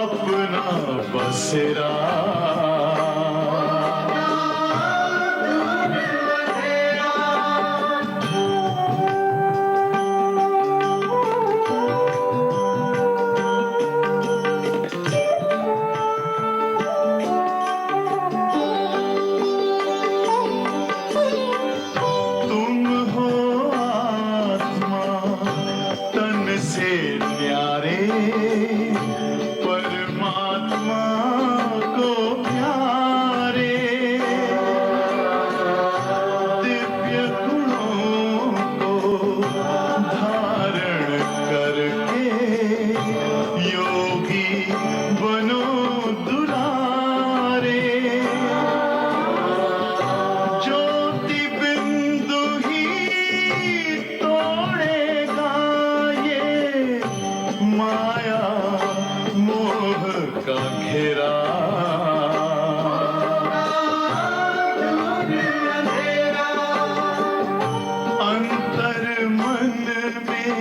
अपना बसेरा। तुम हो आत्मा तन से न्यारे, परमात्मा को प्यारे। दिव्य गुणों को धारण करके योगी बनो दुलारे। ज्योति बिंदु ही तोड़ेगा ये माया मोह का घेरा। अंतर मन में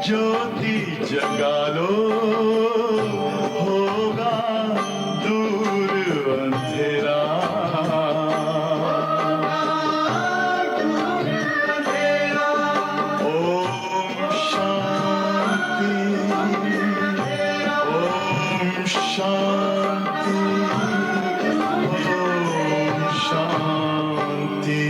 ज्योति जगा लो, होगा दूर अंधेरा। ओम शांति, ओम शांति, ओम शांति।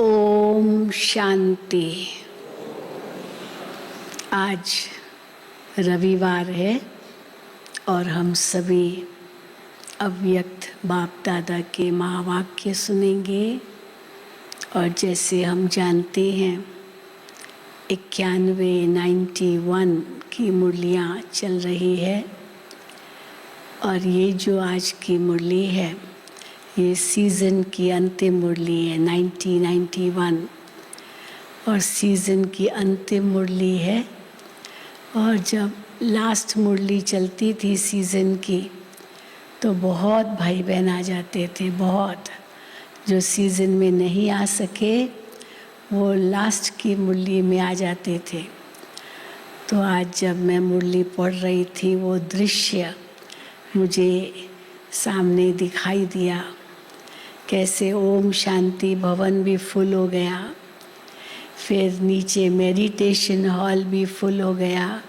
ओम शांति। आज रविवार है और हम सभी अव्यक्त बाप दादा के महावाक्य सुनेंगे। और जैसे हम जानते हैं 91 की मुरलियाँ चल रही है और ये जो आज की मुरली है ये सीज़न की अंतिम मुरली है 91 और सीज़न की अंतिम मुरली है। और जब लास्ट मुरली चलती थी सीज़न की तो बहुत भाई बहन आ जाते थे, बहुत। जो सीज़न में नहीं आ सके वो लास्ट की मुरली में आ जाते थे। तो आज जब मैं मुरली पढ़ रही थी वो दृश्य मुझे सामने दिखाई दिया, कैसे ओम शांति भवन भी फुल हो गया, फिर नीचे मेडिटेशन हॉल भी फुल हो गया,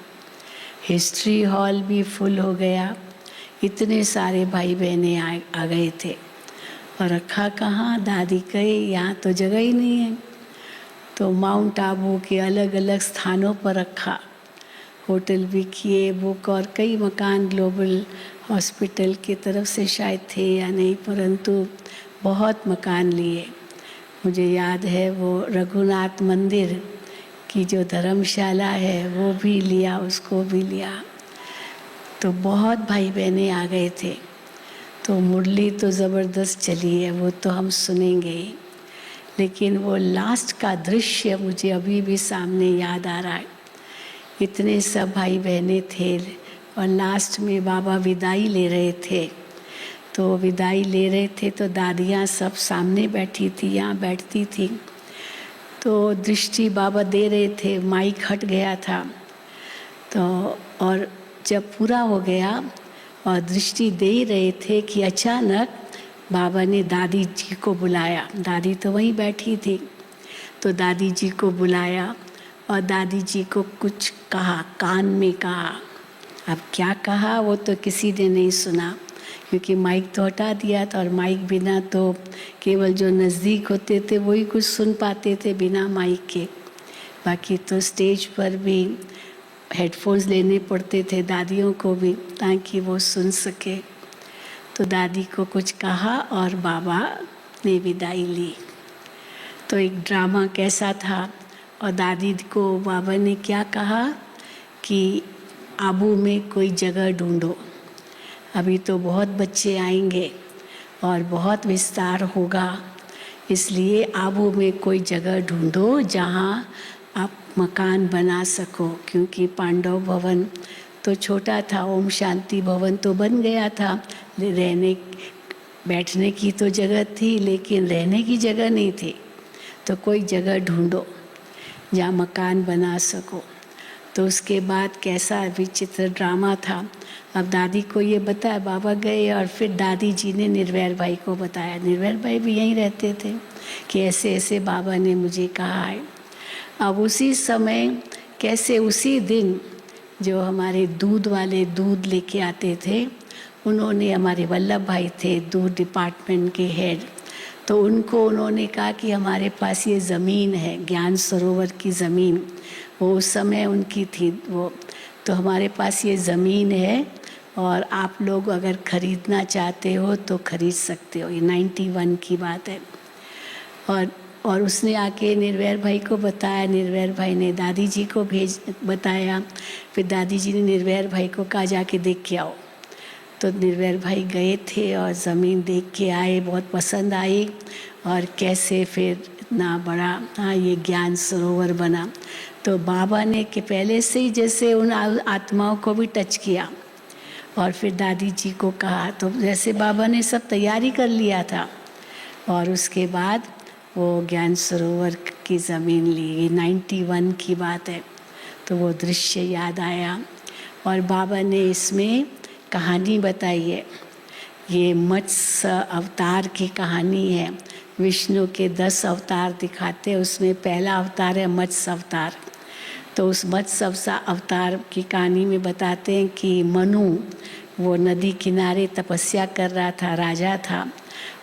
हिस्ट्री हॉल भी फुल हो गया। इतने सारे भाई बहने आ गए थे। और रखा कहाँ, दादी कहे यहाँ तो जगह ही नहीं है। तो माउंट आबू के अलग अलग स्थानों पर रखा, होटल भी किए बुक और कई मकान ग्लोबल हॉस्पिटल की तरफ से शायद थे या नहीं, परंतु बहुत मकान लिए। मुझे याद है वो रघुनाथ मंदिर की जो धर्मशाला है वो भी लिया, उसको भी लिया। तो बहुत भाई बहने आ गए थे। तो मुरली तो ज़बरदस्त चली है, वो तो हम सुनेंगे ही, लेकिन वो लास्ट का दृश्य मुझे अभी भी सामने याद आ रहा है। इतने सब भाई बहने थे और लास्ट में बाबा विदाई ले रहे थे। तो विदाई ले रहे थे तो दादियाँ सब सामने बैठी थी, यहाँ बैठती थी। तो दृष्टि बाबा दे रहे थे, माइक हट गया था। तो और जब पूरा हो गया और दृष्टि दे ही रहे थे कि अचानक बाबा ने दादी जी को बुलाया। दादी तो वहीं बैठी थी, तो दादी जी को बुलाया और दादी जी को कुछ कहा, कान में कहा। अब क्या कहा वो तो किसी ने नहीं सुना, क्योंकि माइक तो हटा दिया था, और माइक बिना तो केवल जो नज़दीक होते थे वही कुछ सुन पाते थे बिना माइक के। बाकी तो स्टेज पर भी हेडफोन्स लेने पड़ते थे दादियों को भी, ताकि वो सुन सके। तो दादी को कुछ कहा और बाबा ने विदाई ली। तो एक ड्रामा कैसा था, और दादी को बाबा ने क्या कहा कि आबू में कोई जगह ढूंढो, अभी तो बहुत बच्चे आएंगे और बहुत विस्तार होगा, इसलिए आबू में कोई जगह ढूंढो जहाँ आप मकान बना सको। क्योंकि पांडव भवन तो छोटा था, ओम शांति भवन तो बन गया था, रहने बैठने की तो जगह थी लेकिन रहने की जगह नहीं थी। तो कोई जगह ढूंढो जहाँ मकान बना सको। तो उसके बाद कैसा विचित्र ड्रामा था। अब दादी को ये बताया, बाबा गए और फिर दादी जी ने निर्वैर भाई को बताया। निर्वैर भाई भी यहीं रहते थे कि ऐसे ऐसे बाबा ने मुझे कहा है। अब उसी समय कैसे उसी दिन जो हमारे दूध वाले दूध लेके आते थे, उन्होंने, हमारे वल्लभ भाई थे दूध डिपार्टमेंट के हेड, तो उनको उन्होंने कहा कि हमारे पास ये ज़मीन है, ज्ञान सरोवर की ज़मीन, वो उस समय उनकी थी वो, तो हमारे पास ये ज़मीन है और आप लोग अगर ख़रीदना चाहते हो तो ख़रीद सकते हो। ये 91 की बात है। और उसने आके निर्वैर भाई को बताया, निर्वैर भाई ने दादी जी को बताया, फिर दादी जी ने निर्वैर भाई को कहा जाके देख के आओ। तो निर्वैर भाई गए थे और ज़मीन देख के आए, बहुत पसंद आई, और कैसे फिर इतना बड़ा ये ज्ञान सरोवर बना। तो बाबा ने कि पहले से ही जैसे उन आत्माओं को भी टच किया, और फिर दादी जी को कहा, तो जैसे बाबा ने सब तैयारी कर लिया था, और उसके बाद वो ज्ञान सरोवर की ज़मीन ली। ये 91 की बात है। तो वो दृश्य याद आया, और बाबा ने इसमें कहानी बताई है। ये मत्स्य अवतार की कहानी है। विष्णु के 10 अवतार दिखाते हैं, उसमें पहला अवतार है मत्स्य अवतार। तो उस मत्स्य अवतार की कहानी में बताते हैं कि मनु वो नदी किनारे तपस्या कर रहा था, राजा था,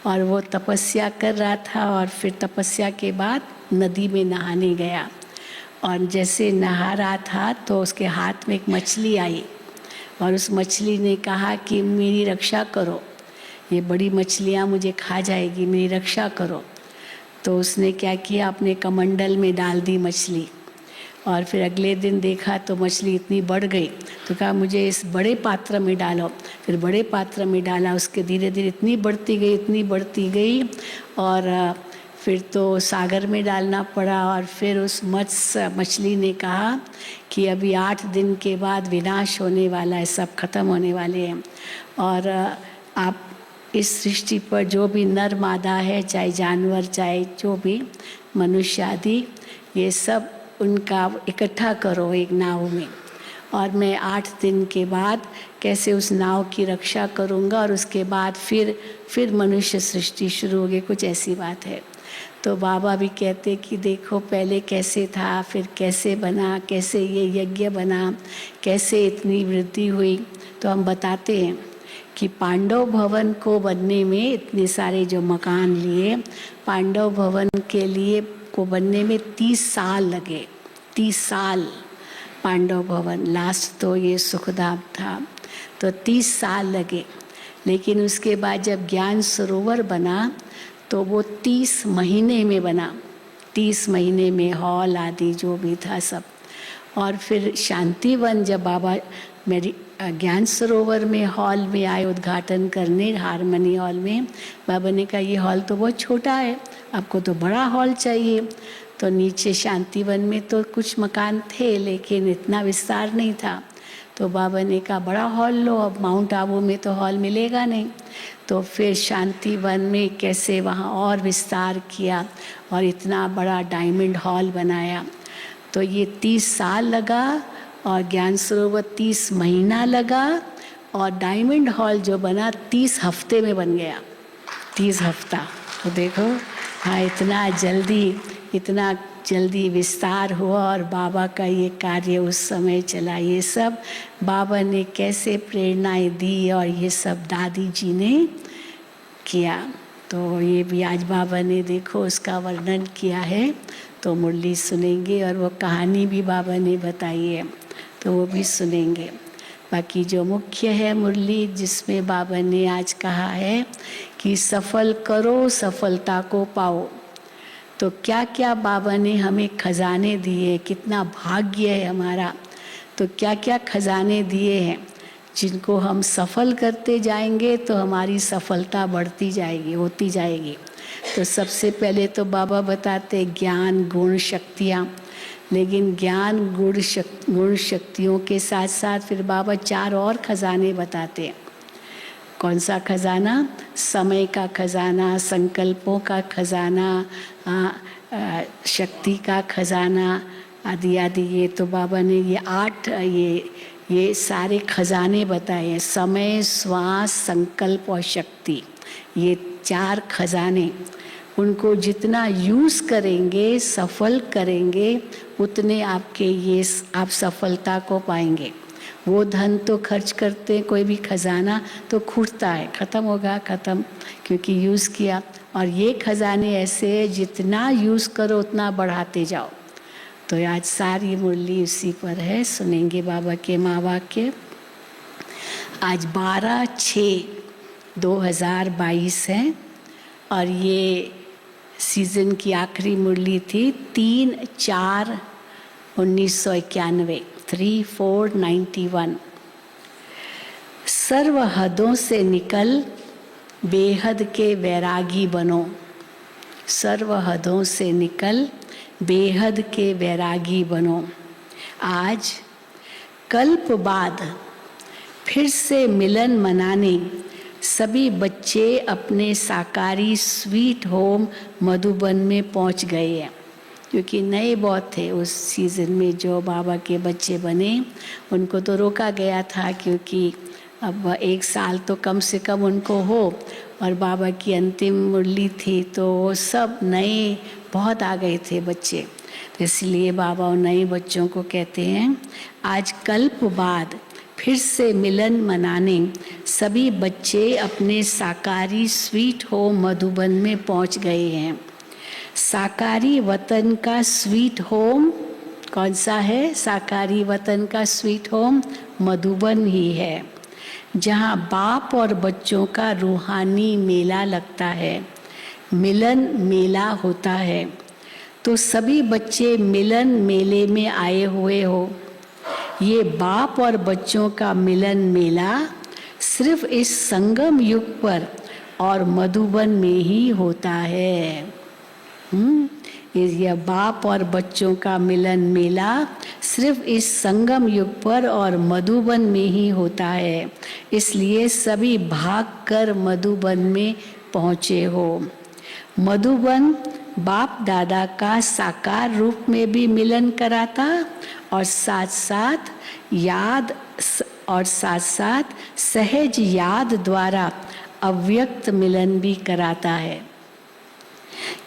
और वो तपस्या कर रहा था, और फिर तपस्या के बाद नदी में नहाने गया, और जैसे नहा रहा था तो उसके हाथ में एक मछली आई, और उस मछली ने कहा कि मेरी रक्षा करो, ये बड़ी मछलियाँ मुझे खा जाएगी, मेरी रक्षा करो। तो उसने क्या किया, अपने कमंडल में डाल दी मछली, और फिर अगले दिन देखा तो मछली इतनी बढ़ गई, तो कहा मुझे इस बड़े पात्र में डालो। फिर बड़े पात्र में डाला, उसके धीरे धीरे इतनी बढ़ती गई, और फिर तो सागर में डालना पड़ा। और फिर उस मछली ने कहा कि अभी 8 दिन के बाद विनाश होने वाला है, सब खत्म होने वाले हैं, और आप इस सृष्टि पर जो भी नर मादा है, चाहे जानवर, चाहे जो भी मनुष्य आदि, ये सब उनका इकट्ठा करो एक नाव में, और मैं 8 दिन के बाद कैसे उस नाव की रक्षा करूँगा, और उसके बाद फिर मनुष्य सृष्टि शुरू होगी, कुछ ऐसी बात है। तो बाबा भी कहते कि देखो पहले कैसे था, फिर कैसे बना, कैसे ये यज्ञ बना, कैसे इतनी वृद्धि हुई। तो हम बताते हैं कि पांडव भवन को बनने में इतने सारे जो मकान लिए, पांडव भवन के लिए को बनने में 30 साल लगे। 30 साल पांडव भवन, लास्ट तो ये सुखधाम था, तो 30 साल लगे। लेकिन उसके बाद जब ज्ञान सरोवर बना तो वो 30 महीने में बना, 30 महीने में हॉल आदि जो भी था सब। और फिर शांतिवन जब बाबा मेरी ज्ञान सरोवर में हॉल में आए उद्घाटन करने, हारमनी हॉल में, बाबा ने कहा ये हॉल तो बहुत छोटा है, आपको तो बड़ा हॉल चाहिए। तो नीचे शांतिवन में तो कुछ मकान थे लेकिन इतना विस्तार नहीं था। तो बाबा ने कहा बड़ा हॉल लो, अब माउंट आबू में तो हॉल मिलेगा नहीं। तो फिर शांतिवन में कैसे वहाँ और विस्तार किया और इतना बड़ा डायमंड हॉल बनाया। तो ये 30 साल लगा और ज्ञान सरोवर 30 महीना लगा और डायमंड हॉल जो बना 30 हफ्ते में बन गया। 30 हफ्ता। तो देखो हाँ, इतना जल्दी विस्तार हुआ और बाबा का ये कार्य उस समय चला। ये सब बाबा ने कैसे प्रेरणाएं दी और ये सब दादी जी ने किया। तो ये भी आज बाबा ने देखो उसका वर्णन किया है, तो मुरली सुनेंगे और वो कहानी भी बाबा ने बताई है तो वो भी सुनेंगे। बाकी जो मुख्य है मुरली, जिसमें बाबा ने आज कहा है कि सफल करो सफलता को पाओ। तो क्या क्या बाबा ने हमें खजाने दिए, कितना भाग्य है हमारा। तो क्या क्या खजाने दिए हैं जिनको हम सफल करते जाएंगे तो हमारी सफलता बढ़ती जाएगी, होती जाएगी। तो सबसे पहले तो बाबा बताते ज्ञान गुण शक्तियाँ, लेकिन ज्ञान गुण शक्तियों के साथ साथ फिर बाबा 4 और खजाने बताते हैं। कौन सा खजाना? समय का खजाना, संकल्पों का खजाना, शक्ति का खजाना आदि आदि। ये तो बाबा ने ये 8 ये सारे खजाने बताए हैं। समय, श्वास, संकल्प और शक्ति, ये 4 खजाने। उनको जितना यूज़ करेंगे, सफल करेंगे, उतने आप सफलता को पाएंगे। वो धन तो खर्च करते हैं, कोई भी खजाना तो खूटता है, ख़त्म होगा, ख़त्म, क्योंकि यूज़ किया। और ये खजाने ऐसे हैं जितना यूज़ करो उतना बढ़ाते जाओ। तो आज सारी मुरली उसी पर है, सुनेंगे बाबा के माँ वाक्य। आज 12/6/2022 है और ये सीज़न की आखिरी मुरली थी 3/4/1991, 3/4/91। सर्व हदों से निकल बेहद के वैरागी बनो। सर्व हदों से निकल बेहद के वैरागी बनो। आज कल्प बाद फिर से मिलन मनाने सभी बच्चे अपने साकारी स्वीट होम मधुबन में पहुंच गए हैं। क्योंकि नए बहुत थे उस सीज़न में जो बाबा के बच्चे बने, उनको तो रोका गया था क्योंकि अब 1 साल तो कम से कम उनको हो और बाबा की अंतिम मुरली थी, तो वो सब नए बहुत आ गए थे बच्चे। तो इसलिए बाबा उन नए बच्चों को कहते हैं आज कल्प बाद फिर से मिलन मनाने सभी बच्चे अपने साकारी स्वीट होम मधुबन में पहुंच गए हैं। साकारी वतन का स्वीट होम कौन सा है? साकारी वतन का स्वीट होम मधुबन ही है, जहाँ बाप और बच्चों का रूहानी मेला लगता है, मिलन मेला होता है। तो सभी बच्चे मिलन मेले में आए हुए हो। ये बाप और बच्चों का मिलन मेला सिर्फ इस संगम युग पर और मधुबन में ही होता है। यह बाप और बच्चों का मिलन मेला सिर्फ इस संगम युग पर और मधुबन में ही होता है। इसलिए सभी भाग कर मधुबन में पहुँचे हो। मधुबन बाप दादा का साकार रूप में भी मिलन कराता और साथ साथ सहज याद द्वारा अव्यक्त मिलन भी कराता है।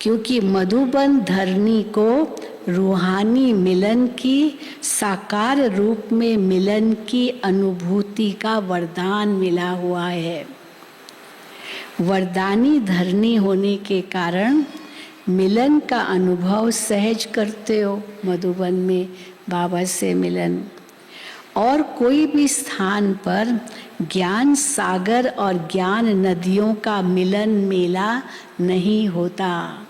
क्योंकि मधुबन धरनी को रूहानी मिलन की साकार रूप में मिलन की अनुभूति का वरदान मिला हुआ है। वरदानी धरनी होने के कारण मिलन का अनुभव सहज करते हो मधुबन में बाबा से मिलन। और कोई भी स्थान पर ज्ञान सागर और ज्ञान नदियों का मिलन मेला नहीं होता।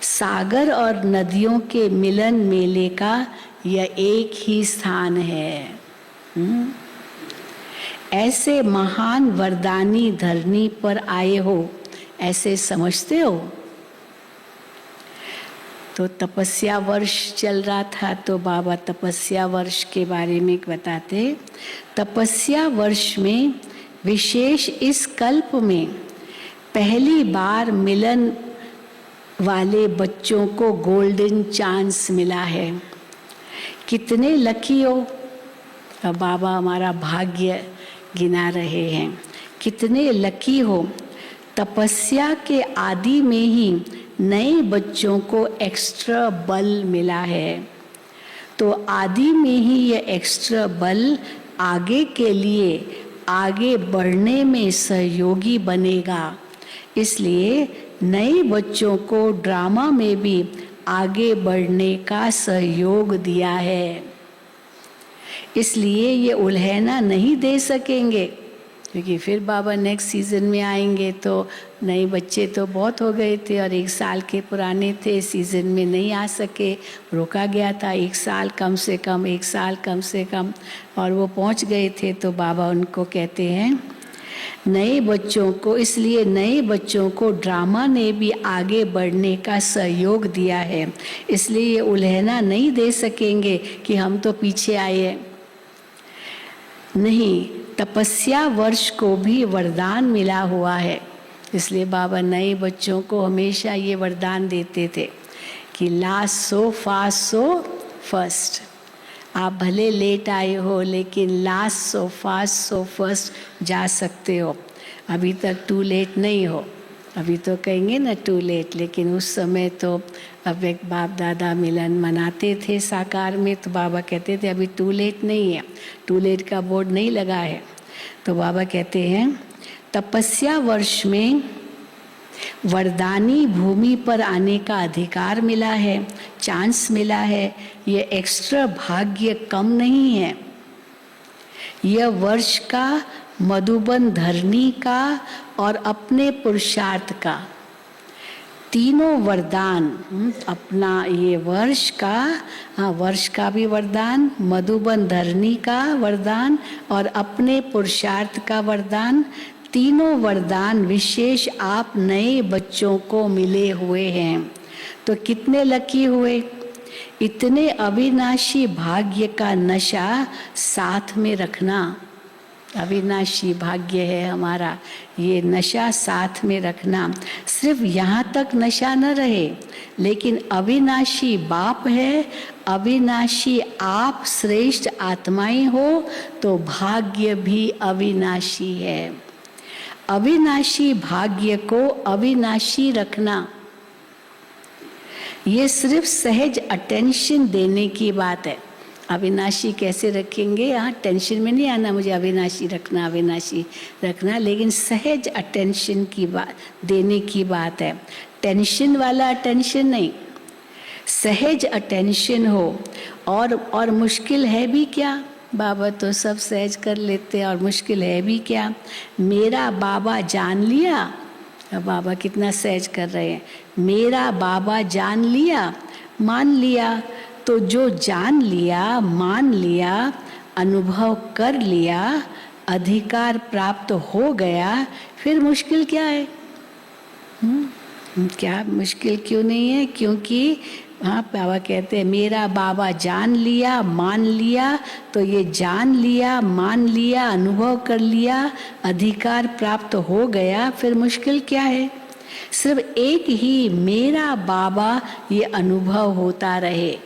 सागर और नदियों के मिलन मेले का यह एक ही स्थान है। ऐसे महान वरदानी धरनी पर आए हो, ऐसे समझते हो। तो तपस्या वर्ष चल रहा था, तो बाबा तपस्या वर्ष के बारे में बताते। तपस्या वर्ष में विशेष इस कल्प में पहली बार मिलन वाले बच्चों को गोल्डन चांस मिला है। कितने लकी हो। अब बाबा हमारा भाग्य गिना रहे हैं। कितने लकी हो, तपस्या के आदि में ही नए बच्चों को एक्स्ट्रा बल मिला है। तो आदि में ही ये एक्स्ट्रा बल आगे के लिए आगे बढ़ने में सहयोगी बनेगा। इसलिए नए बच्चों को ड्रामा में भी आगे बढ़ने का सहयोग दिया है। इसलिए ये उल्हेना नहीं दे सकेंगे, क्योंकि फिर बाबा नेक्स्ट सीजन में आएंगे तो नए बच्चे तो बहुत हो गए थे और 1 साल के पुराने थे, सीजन में नहीं आ सके, रोका गया था 1 साल कम से कम, 1 साल कम से कम, और वो पहुंच गए थे। तो बाबा उनको कहते हैं नए बच्चों को, इसलिए नए बच्चों को ड्रामा ने भी आगे बढ़ने का सहयोग दिया है। इसलिए ये उल्हेना नहीं दे सकेंगे कि हम तो पीछे आए हैं। नहीं, तपस्या वर्ष को भी वरदान मिला हुआ है। इसलिए बाबा नए बच्चों को हमेशा ये वरदान देते थे कि last so fast so first. आप भले लेट आए हो लेकिन last so fast so first जा सकते हो। अभी तक टू लेट नहीं हो। अभी तो कहेंगे ना टू लेट, लेकिन उस समय तो अब एक बाप दादा मिलन मनाते थे साकार में, तो बाबा कहते थे अभी टू लेट नहीं है, टू लेट का बोर्ड नहीं लगा है। तो बाबा कहते हैं तपस्या वर्ष में वरदानी भूमि पर आने का अधिकार मिला है, चांस मिला है। ये एक्स्ट्रा भाग्य कम नहीं है। यह वर्ष का, मधुबन धरनी का और अपने पुरुषार्थ का तीनों वरदान, अपना ये वर्ष का, हाँ वर्ष का भी वरदान, मधुबन धरनी का वरदान और अपने पुरुषार्थ का वरदान, तीनों वरदान विशेष आप नए बच्चों को मिले हुए हैं। तो कितने लकी हुए। इतने अविनाशी भाग्य का नशा साथ में रखना। अविनाशी भाग्य है हमारा, ये नशा साथ में रखना। सिर्फ यहाँ तक नशा न रहे, लेकिन अविनाशी बाप है, अविनाशी आप श्रेष्ठ आत्माएं हो, तो भाग्य भी अविनाशी है। अविनाशी भाग्य को अविनाशी रखना, ये सिर्फ सहज अटेंशन देने की बात है। अविनाशी कैसे रखेंगे, यहाँ टेंशन में नहीं आना मुझे अविनाशी रखना, अविनाशी रखना, लेकिन सहज अटेंशन की बात देने की बात है। टेंशन वाला अटेंशन नहीं, सहज अटेंशन हो। और मुश्किल है भी क्या, बाबा तो सब सहज कर लेते हैं, और मुश्किल है भी क्या। मेरा बाबा जान लिया, अब बाबा कितना सहज कर रहे हैं। मेरा बाबा जान लिया, मान लिया, तो जो जान लिया, मान लिया, अनुभव कर लिया, अधिकार प्राप्त हो गया, फिर मुश्किल क्या है। क्या मुश्किल क्यों नहीं है, क्योंकि हाँ बाबा कहते हैं मेरा बाबा जान लिया, मान लिया, तो ये जान लिया, मान लिया, अनुभव कर लिया, अधिकार प्राप्त हो गया, फिर मुश्किल क्या है। सिर्फ एक ही मेरा बाबा ये अनुभव होता रहे,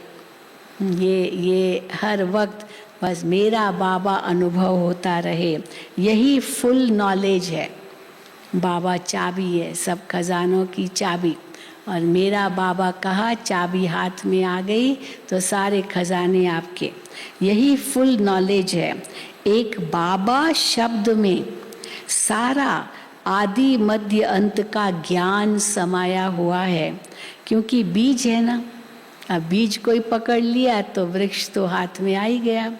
ये हर वक्त बस मेरा बाबा अनुभव होता रहे, यही फुल नॉलेज है। बाबा चाबी है, सब खजानों की चाबी, और मेरा बाबा कहा चाबी हाथ में आ गई तो सारे खजाने आपके। यही फुल नॉलेज है। एक बाबा शब्द में सारा आदि मध्य अंत का ज्ञान समाया हुआ है, क्योंकि बीज है ना। अब बीज कोई पकड़ लिया तो वृक्ष तो हाथ में आ ही गया,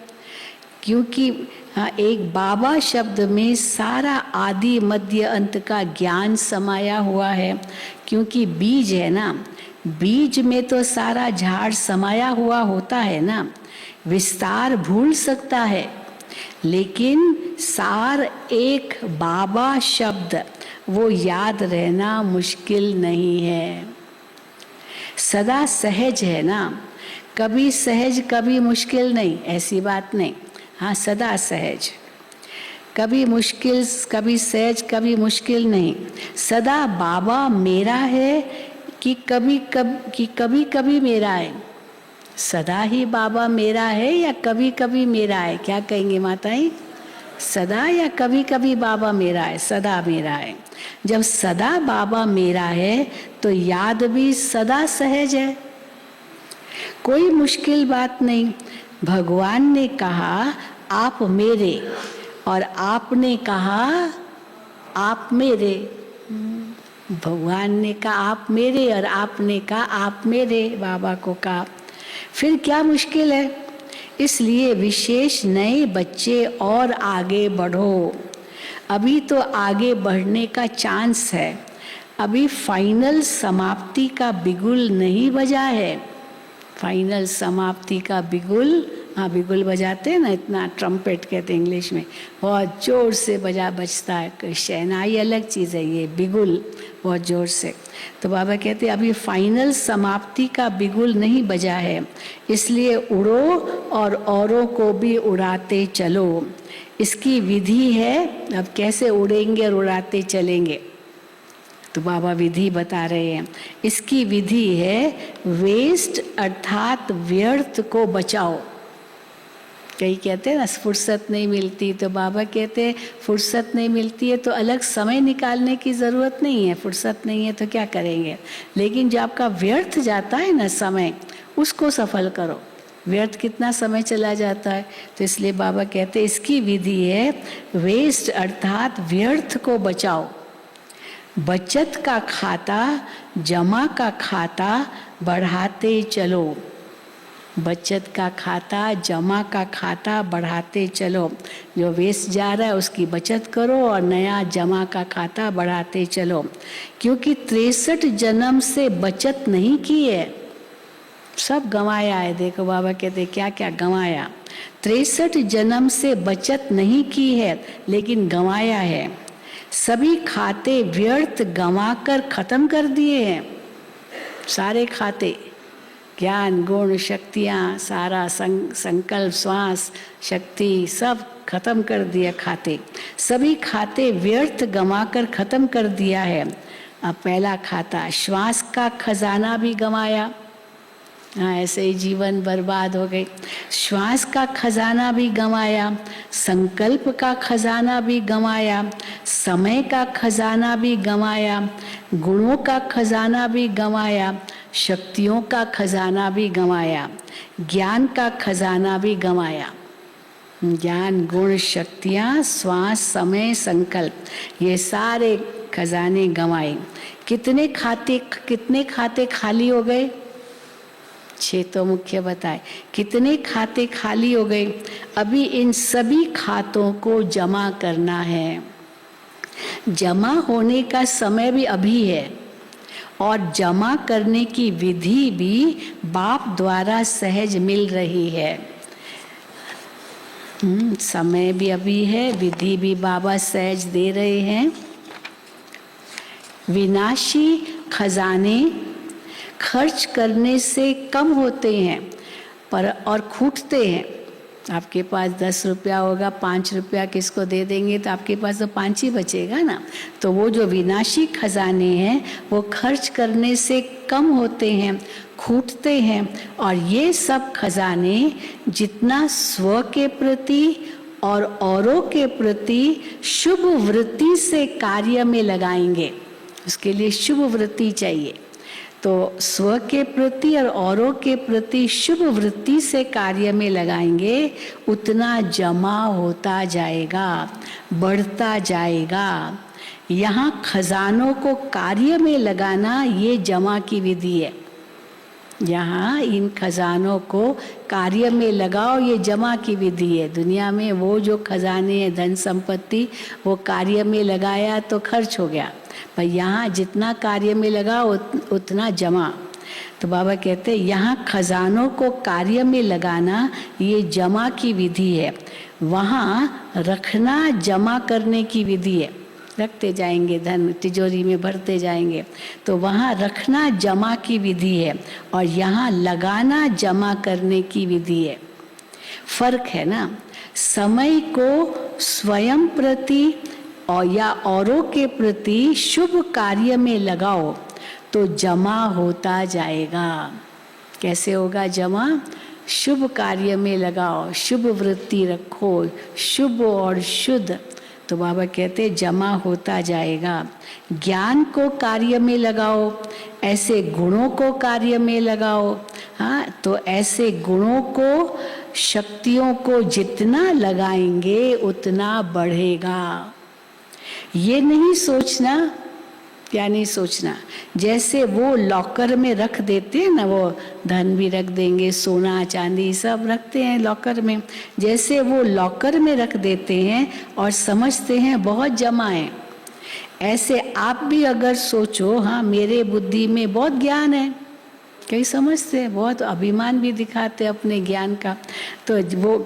क्योंकि हाँ एक बाबा शब्द में सारा आदि मध्य अंत का ज्ञान समाया हुआ है, क्योंकि बीज है ना। बीज में तो सारा झाड़ समाया हुआ होता है ना। विस्तार भूल सकता है, लेकिन सार एक बाबा शब्द वो याद रहना मुश्किल नहीं है। सदा सहज है ना, कभी सहज कभी मुश्किल नहीं, ऐसी बात नहीं। हाँ सदा सहज, कभी मुश्किल कभी सहज कभी मुश्किल नहीं। सदा बाबा मेरा है कि कभी कभी मेरा है। सदा ही बाबा मेरा है या कभी कभी मेरा है? क्या कहेंगे माताएं? सदा या कभी कभी बाबा मेरा है? सदा मेरा है। जब सदा बाबा मेरा है तो याद भी सदा सहज है, कोई मुश्किल बात नहीं। भगवान ने कहा आप मेरे, और आपने कहा आप मेरे। भगवान ने कहा आप मेरे और आपने कहा आप मेरे, बाबा को कहा। फिर क्या मुश्किल है? इसलिए विशेष नए बच्चे और आगे बढ़ो। अभी तो आगे बढ़ने का चांस है, अभी फाइनल समाप्ति का बिगुल नहीं बजा है। फाइनल समाप्ति का बिगुल, हाँ बिगुल बजाते हैं ना, इतना ट्रम्पेट कहते हैं इंग्लिश में, बहुत जोर से बजता है। शहनाई अलग चीज़ है, ये बिगुल बहुत जोर से। तो बाबा कहते हैं अभी फाइनल समाप्ति का बिगुल नहीं बजा है, इसलिए उड़ो और औरों को भी उड़ाते चलो। इसकी विधि है, अब कैसे उड़ेंगे और उड़ाते चलेंगे, तो बाबा विधि बता रहे हैं। इसकी विधि है वेस्ट अर्थात व्यर्थ को बचाओ। कई कहते हैं ना फुर्सत नहीं मिलती, तो बाबा कहते हैं फुर्सत नहीं मिलती है तो अलग समय निकालने की ज़रूरत नहीं है। फुर्सत नहीं है तो क्या करेंगे, लेकिन जो आपका व्यर्थ जाता है ना समय, उसको सफल करो। व्यर्थ कितना समय चला जाता है, तो इसलिए बाबा कहते हैं इसकी विधि है वेस्ट अर्थात व्यर्थ को बचाओ। बचत का खाता, जमा का खाता बढ़ाते चलो। बचत का खाता, जमा का खाता बढ़ाते चलो। जो वेस्ट जा रहा है उसकी बचत करो और नया जमा का खाता बढ़ाते चलो। क्योंकि 63 जन्म से बचत नहीं की है, सब गंवाया है। देखो बाबा कहते क्या क्या गंवाया। 63 जन्म से बचत नहीं की है लेकिन गंवाया है। सभी खाते व्यर्थ गंवा कर खत्म कर दिए हैं। सारे खाते, ज्ञान गुण शक्तियाँ, सारा संकल्प श्वास शक्ति सब खत्म कर दिया खाते। सभी खाते व्यर्थ गंवा कर खत्म कर दिया है। अब पहला खाता श्वास का खजाना भी गंवाया। हाँ, ऐसे ही जीवन बर्बाद हो गई। श्वास का खजाना भी गंवाया, संकल्प का खजाना भी गंवाया, समय का खजाना भी गंवाया, गुणों का खजाना भी गंवाया, शक्तियों का खजाना भी गंवाया, ज्ञान का खजाना भी गंवाया। ज्ञान गुण शक्तियाँ, श्वास समय संकल्प, ये सारे खजाने गंवाए। कितने खाते खाली हो गए? 6 तो मुख्य बताए। कितने खाते खाली हो गए? अभी इन सभी खातों को जमा करना है। जमा होने का समय भी अभी है और जमा करने की विधि भी बाप द्वारा सहज मिल रही है। समय भी अभी है, विधि भी बाबा सहज दे रहे हैं। विनाशी खजाने खर्च करने से कम होते हैं पर और खूटते हैं। आपके पास 10 रुपया होगा, 5 रुपया किसको दे देंगे तो आपके पास तो 5 ही बचेगा ना। तो वो जो विनाशी खजाने हैं वो खर्च करने से कम होते हैं, खूटते हैं। और ये सब खजाने जितना स्व के प्रति और औरों के प्रति शुभ वृत्ति से कार्य में लगाएंगे, उसके लिए शुभ वृत्ति चाहिए। तो स्व के प्रति और औरों के प्रति शुभ वृत्ति से कार्य में लगाएंगे, उतना जमा होता जाएगा, बढ़ता जाएगा। यहाँ खजानों को कार्य में लगाना ये जमा की विधि है। यहाँ इन खजानों को कार्य में लगाओ, ये जमा की विधि है। दुनिया में वो जो खजाने हैं धन संपत्ति, वो कार्य में लगाया तो खर्च हो गया, पर यहाँ जितना कार्य में लगाओ उतना जमा। तो बाबा कहते हैं यहाँ खजानों को कार्य में लगाना ये जमा की विधि है। वहाँ रखना जमा करने की विधि है। रखते जाएंगे, धन तिजोरी में भरते जाएंगे। तो वहाँ रखना जमा की विधि है और यहाँ लगाना जमा करने की विधि है। फर्क है ना। समय को स्वयं प्रति और या औरों के प्रति शुभ कार्य में लगाओ तो जमा होता जाएगा। कैसे होगा जमा? शुभ कार्य में लगाओ, शुभ वृत्ति रखो, शुभ और शुद्ध, तो बाबा कहते जमा होता जाएगा। ज्ञान को कार्य में लगाओ, ऐसे गुणों को कार्य में लगाओ। हाँ, तो ऐसे गुणों को, शक्तियों को जितना लगाएंगे उतना बढ़ेगा। ये नहीं सोचना, क्या नहीं सोचना, जैसे वो लॉकर में रख देते हैं ना, वो धन भी रख देंगे, सोना चांदी सब रखते हैं लॉकर में, जैसे वो लॉकर में रख देते हैं और समझते हैं बहुत जमा है, ऐसे आप भी अगर सोचो हाँ मेरे बुद्धि में बहुत ज्ञान है, कई समझते हैं, बहुत अभिमान भी दिखाते हैं अपने ज्ञान का, तो वो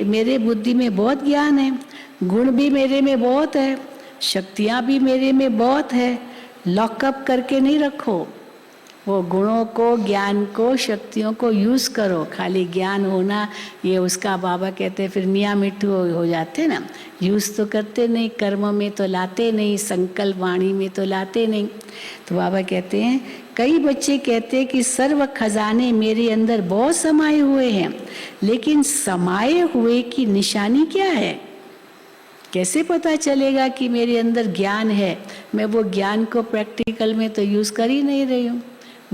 मेरे बुद्धि में बहुत ज्ञान है, गुण भी मेरे में बहुत है, शक्तियाँ भी मेरे में बहुत है, लॉकअप करके नहीं रखो, वो गुणों को, ज्ञान को, शक्तियों को यूज़ करो। खाली ज्ञान होना ये उसका बाबा कहते हैं फिर मियाँ मिट्ठू हो जाते ना, यूज़ तो करते नहीं, कर्म में तो लाते नहीं, संकल्प वाणी में तो लाते नहीं। तो बाबा कहते हैं कई बच्चे कहते हैं कि सर्व खजाने मेरे अंदर बहुत समाये हुए हैं, लेकिन समाये हुए की निशानी क्या है? कैसे पता चलेगा कि मेरे अंदर ज्ञान है? मैं वो ज्ञान को प्रैक्टिकल में तो यूज़ कर ही नहीं रही हूँ,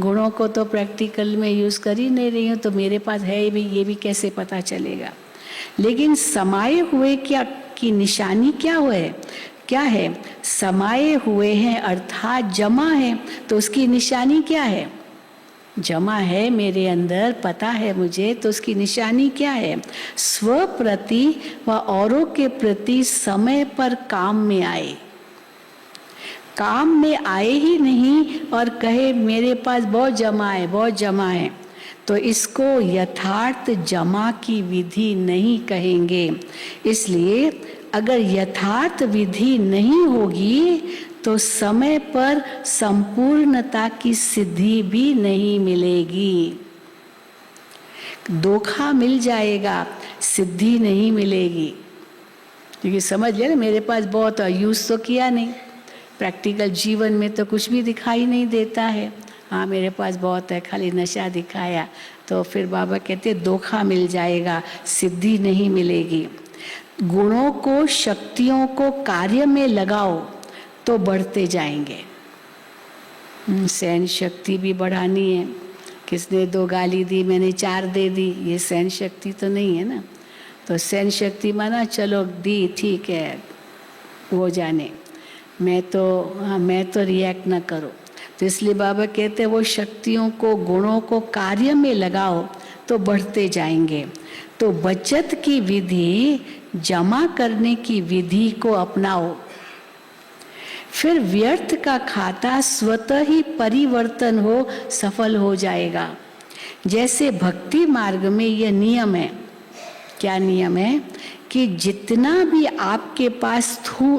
गुणों को तो प्रैक्टिकल में यूज़ कर ही नहीं रही हूँ, तो मेरे पास है भी, ये भी कैसे पता चलेगा? लेकिन समाये हुए क्या की निशानी क्या है? समाये हुए हैं अर्थात जमा है, तो उसकी निशानी क्या है? जमा है मेरे अंदर, पता है मुझे, तो उसकी निशानी क्या है? स्व प्रति व औरों के प्रति समय पर काम में आए, काम में आए ही नहीं और कहे मेरे पास बहुत जमा है, बहुत जमा है, तो इसको यथार्थ जमा की विधि नहीं कहेंगे। इसलिए अगर यथार्थ विधि नहीं होगी तो समय पर संपूर्णता की सिद्धि भी नहीं मिलेगी, धोखा मिल जाएगा, सिद्धि नहीं मिलेगी। क्योंकि समझ लिया ना मेरे पास बहुत यूज़ तो किया नहीं, प्रैक्टिकल जीवन में तो कुछ भी दिखाई नहीं देता है, हाँ मेरे पास बहुत है, खाली नशा दिखाया, तो फिर बाबा कहते धोखा मिल जाएगा, सिद्धि नहीं मिलेगी। गुणों को, शक्तियों को कार्य में लगाओ तो बढ़ते जाएंगे। सहन शक्ति भी बढ़ानी है, किसने 2 गाली दी, मैंने 4 दे दी, ये सहन शक्ति तो नहीं है ना। तो सहन शक्ति माना चलो दी ठीक है, वो जाने, मैं तो रिएक्ट ना करो। तो इसलिए बाबा कहते हैं वो शक्तियों को, गुणों को कार्य में लगाओ तो बढ़ते जाएंगे। तो बचत की विधि, जमा करने की विधि को अपनाओ, फिर व्यर्थ का खाता स्वतः ही परिवर्तन हो, सफल हो जाएगा। जैसे भक्ति मार्ग में यह नियम है, क्या नियम है? कि जितना भी आपके पास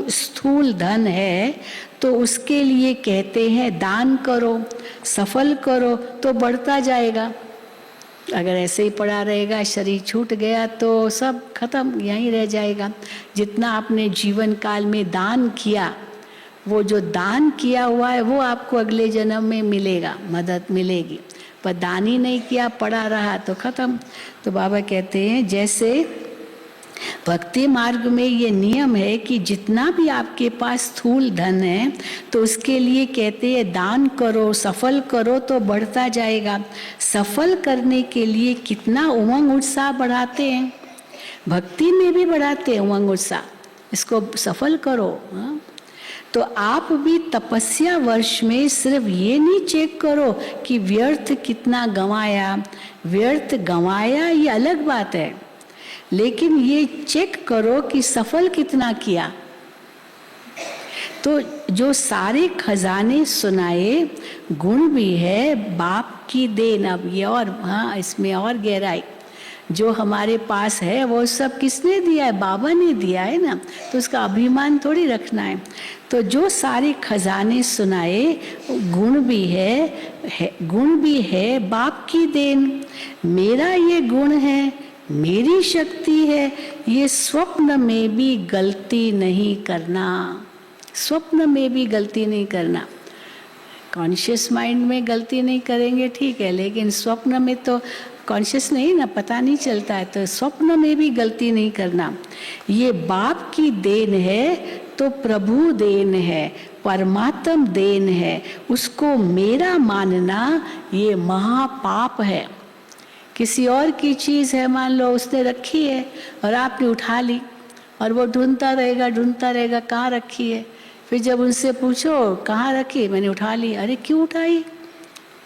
स्थूल धन है तो उसके लिए कहते हैं दान करो, सफल करो, तो बढ़ता जाएगा। अगर ऐसे ही पड़ा रहेगा, शरीर छूट गया तो सब खत्म, यहीं रह जाएगा। जितना आपने जीवन काल में दान किया, वो जो दान किया हुआ है वो आपको अगले जन्म में मिलेगा, मदद मिलेगी। पर दान ही नहीं किया, पड़ा रहा तो खत्म। तो बाबा कहते हैं जैसे भक्ति मार्ग में ये नियम है कि जितना भी आपके पास स्थूल धन है तो उसके लिए कहते हैं दान करो, सफल करो, तो बढ़ता जाएगा। सफल करने के लिए कितना उमंग उत्साह बढ़ाते हैं, भक्ति में भी बढ़ाते हैं उमंग उत्साह, इसको सफल करो। हाँ? तो आप भी तपस्या वर्ष में सिर्फ ये नहीं चेक करो कि व्यर्थ कितना गंवाया, व्यर्थ गंवाया ये अलग बात है, लेकिन ये चेक करो कि सफल कितना किया। तो जो सारे खजाने सुनाए, गुण भी है, बाप की देन। अब ये और हाँ, इसमें और गहराई, जो हमारे पास है वो सब किसने दिया है? बाबा ने दिया है ना, तो उसका अभिमान थोड़ी रखना है। तो जो सारे खजाने सुनाए, गुण भी है बाप की देन। मेरा ये गुण है, मेरी शक्ति है, ये स्वप्न में भी गलती नहीं करना, स्वप्न में भी गलती नहीं करना। कॉन्शियस माइंड में गलती नहीं करेंगे ठीक है, लेकिन स्वप्न में तो कॉन्शियस नहीं ना, पता नहीं चलता है, तो स्वप्न में भी गलती नहीं करना। ये बाप की देन है तो प्रभु देन है, परमात्म देन है, उसको मेरा मानना ये महापाप है। किसी और की चीज़ है, मान लो उसने रखी है और आपने उठा ली, और वो ढूंढता रहेगा कहाँ रखी है। फिर जब उनसे पूछो कहाँ रखी, मैंने उठा ली। अरे क्यों उठाई?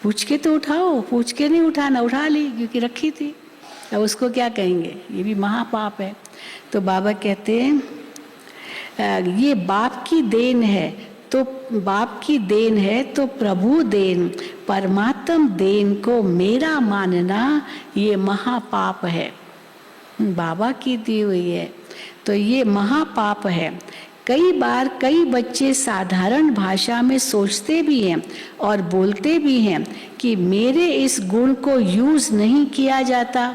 पूछ के तो उठाओ, पूछ के नहीं उठाना, उठा ली क्योंकि रखी थी। अब उसको क्या कहेंगे? ये भी महापाप है। तो बाबा कहते हैं ये बाप की देन है, तो बाप की देन है तो प्रभु देन, परमात्म देन को मेरा मानना ये महापाप है। बाबा की दी हुई है तो ये महापाप है। कई बार कई बच्चे साधारण भाषा में सोचते भी हैं और बोलते भी हैं कि मेरे इस गुण को यूज़ नहीं किया जाता।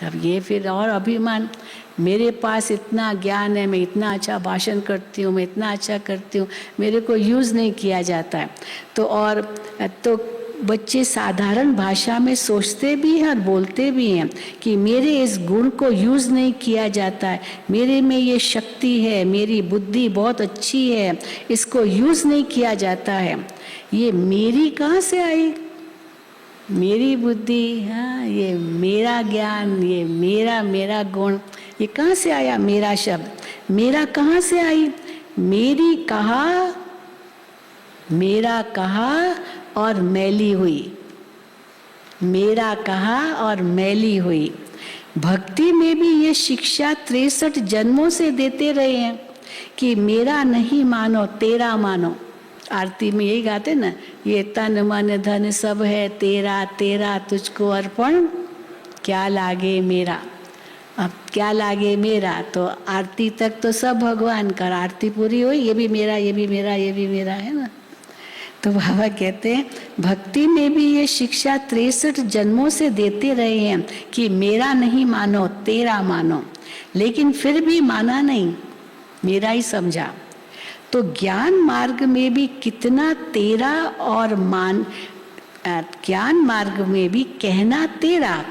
अब ये फिर और अभिमान, मेरे पास इतना ज्ञान है, मैं इतना अच्छा भाषण करती हूँ, मैं इतना अच्छा करती हूँ, मेरे को यूज़ नहीं किया जाता है। तो बच्चे साधारण भाषा में सोचते भी हैं और बोलते भी हैं कि मेरे इस गुण को यूज़ नहीं किया जाता है, मेरे में ये शक्ति है, मेरी बुद्धि बहुत अच्छी है, इसको यूज़ नहीं किया जाता है। ये मेरी कहाँ से आई? मेरी बुद्धि, हाँ, ये मेरा ज्ञान, ये मेरा गुण, ये कहाँ से आया? मेरा शब्द मेरा कहाँ से आई? मेरा कहा और मैली हुई, मेरा कहा और मैली हुई। भक्ति में भी ये शिक्षा 63 जन्मों से देते रहे हैं कि मेरा नहीं मानो, तेरा मानो। आरती में यही गाते ना, ये तन मन धन सब है तेरा, तेरा तुझको अर्पण, क्या लागे मेरा। अब क्या लागे मेरा, तो आरती तक तो सब भगवान का, आरती पूरी हुई, ये भी मेरा, ये भी मेरा, ये भी मेरा, है ना। तो बाबा कहते हैं भक्ति में भी ये शिक्षा 63 जन्मों से देते रहे हैं कि मेरा नहीं मानो, तेरा मानो, लेकिन फिर भी माना नहीं, मेरा ही समझा। तो ज्ञान मार्ग में भी कितना तेरा और ज्ञान मार्ग में भी कहना तेरा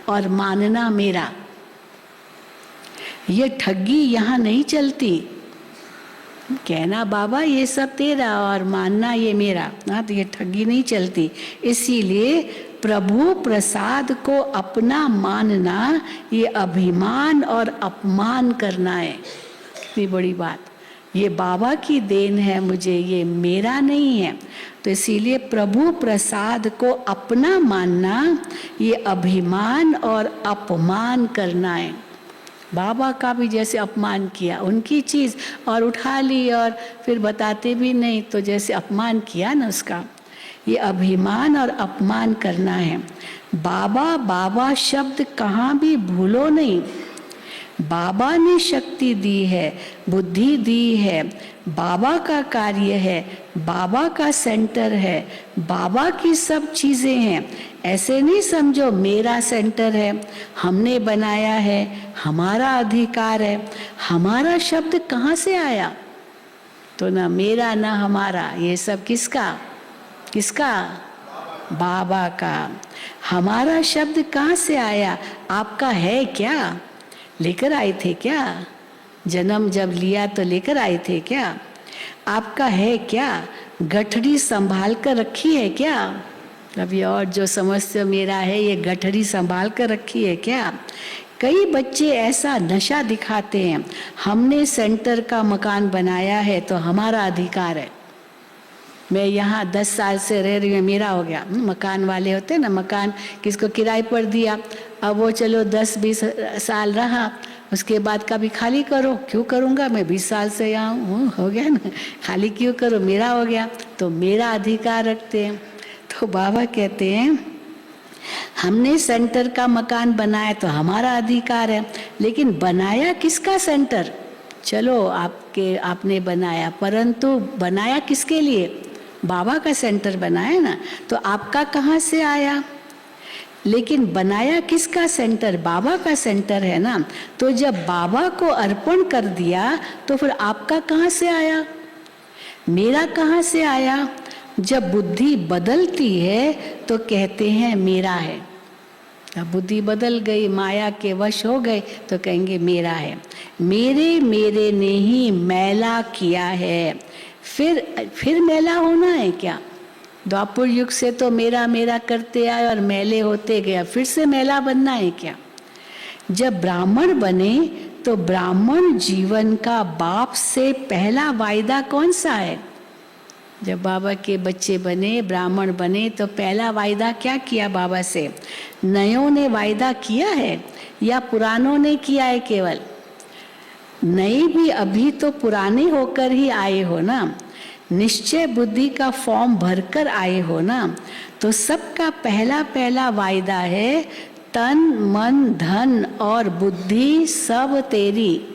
और मानना मेरा। ये ठगी यहाँ नहीं चलती। कहना बाबा ये सब तेरा और मानना ये मेरा, ना, तो ये ठगी नहीं चलती। इसीलिए प्रभु प्रसाद को अपना मानना ये अभिमान और अपमान करना है। कितनी बड़ी बात, ये बाबा की देन है मुझे, ये मेरा नहीं है। तो इसीलिए प्रभु प्रसाद को अपना मानना ये अभिमान और अपमान करना है। बाबा का भी जैसे अपमान किया, उनकी चीज़ और उठा ली और फिर बताते भी नहीं, तो जैसे अपमान किया ना उसका, ये अभिमान और अपमान करना है। बाबा बाबा शब्द कहाँ भी भूलो नहीं। बाबा ने शक्ति दी है, बुद्धि दी है, बाबा का कार्य है, बाबा का सेंटर है, बाबा की सब चीज़ें हैं। ऐसे नहीं समझो मेरा सेंटर है, हमने बनाया है, हमारा अधिकार है। हमारा शब्द कहाँ से आया? तो ना मेरा ना हमारा, ये सब किसका? बाबा का। हमारा शब्द कहाँ से आया? आपका है क्या? लेकर आए थे क्या? जन्म जब लिया तो लेकर आए थे क्या? आपका है क्या? गठरी संभाल कर रखी है क्या? अभी और जो समस्या मेरा है, ये गठरी संभाल कर रखी है क्या? कई बच्चे ऐसा नशा दिखाते हैं, हमने सेंटर का मकान बनाया है तो हमारा अधिकार है। मैं यहाँ 10 साल से रह रही हूँ, मेरा हो गया। मकान वाले होते हैं ना, मकान किसको किराए पर दिया, अब वो चलो 10-20 साल रहा, उसके बाद कभी खाली करो। क्यों करूँगा, मैं 20 साल से यहाँ हूँ, हो गया ना, खाली क्यों करो, मेरा हो गया, तो मेरा अधिकार रखते हैं। तो बाबा कहते हैं हमने सेंटर का मकान बनाया तो हमारा अधिकार है, लेकिन बनाया किसका सेंटर? चलो आपने बनाया, परंतु बनाया किसके लिए? बाबा का सेंटर बनाया ना, तो आपका कहाँ से आया? लेकिन बनाया किसका सेंटर? बाबा का सेंटर है ना। तो जब बाबा को अर्पण कर दिया तो फिर आपका कहाँ से आया? मेरा कहाँ से आया? जब बुद्धि बदलती है तो कहते हैं मेरा है। अब बुद्धि बदल गई, माया के वश हो गए तो कहेंगे मेरा है। मेरे मेरे ने ही मैला किया है। फिर मैला होना है क्या? द्वापर युग से तो मेरा मेरा करते आए और मैले होते गया, फिर से मैला बनना है क्या? जब ब्राह्मण बने तो ब्राह्मण जीवन का बाप से पहला वायदा कौन सा है? जब बाबा के बच्चे बने, ब्राह्मण बने, तो पहला वायदा क्या किया बाबा से? नयों ने वायदा किया है या पुरानों ने किया है? केवल नए भी अभी तो पुराने होकर ही आए हो ना, निश्चय बुद्धि का फॉर्म भरकर आए हो ना। तो सबका पहला पहला वायदा है तन मन धन और बुद्धि सब तेरी।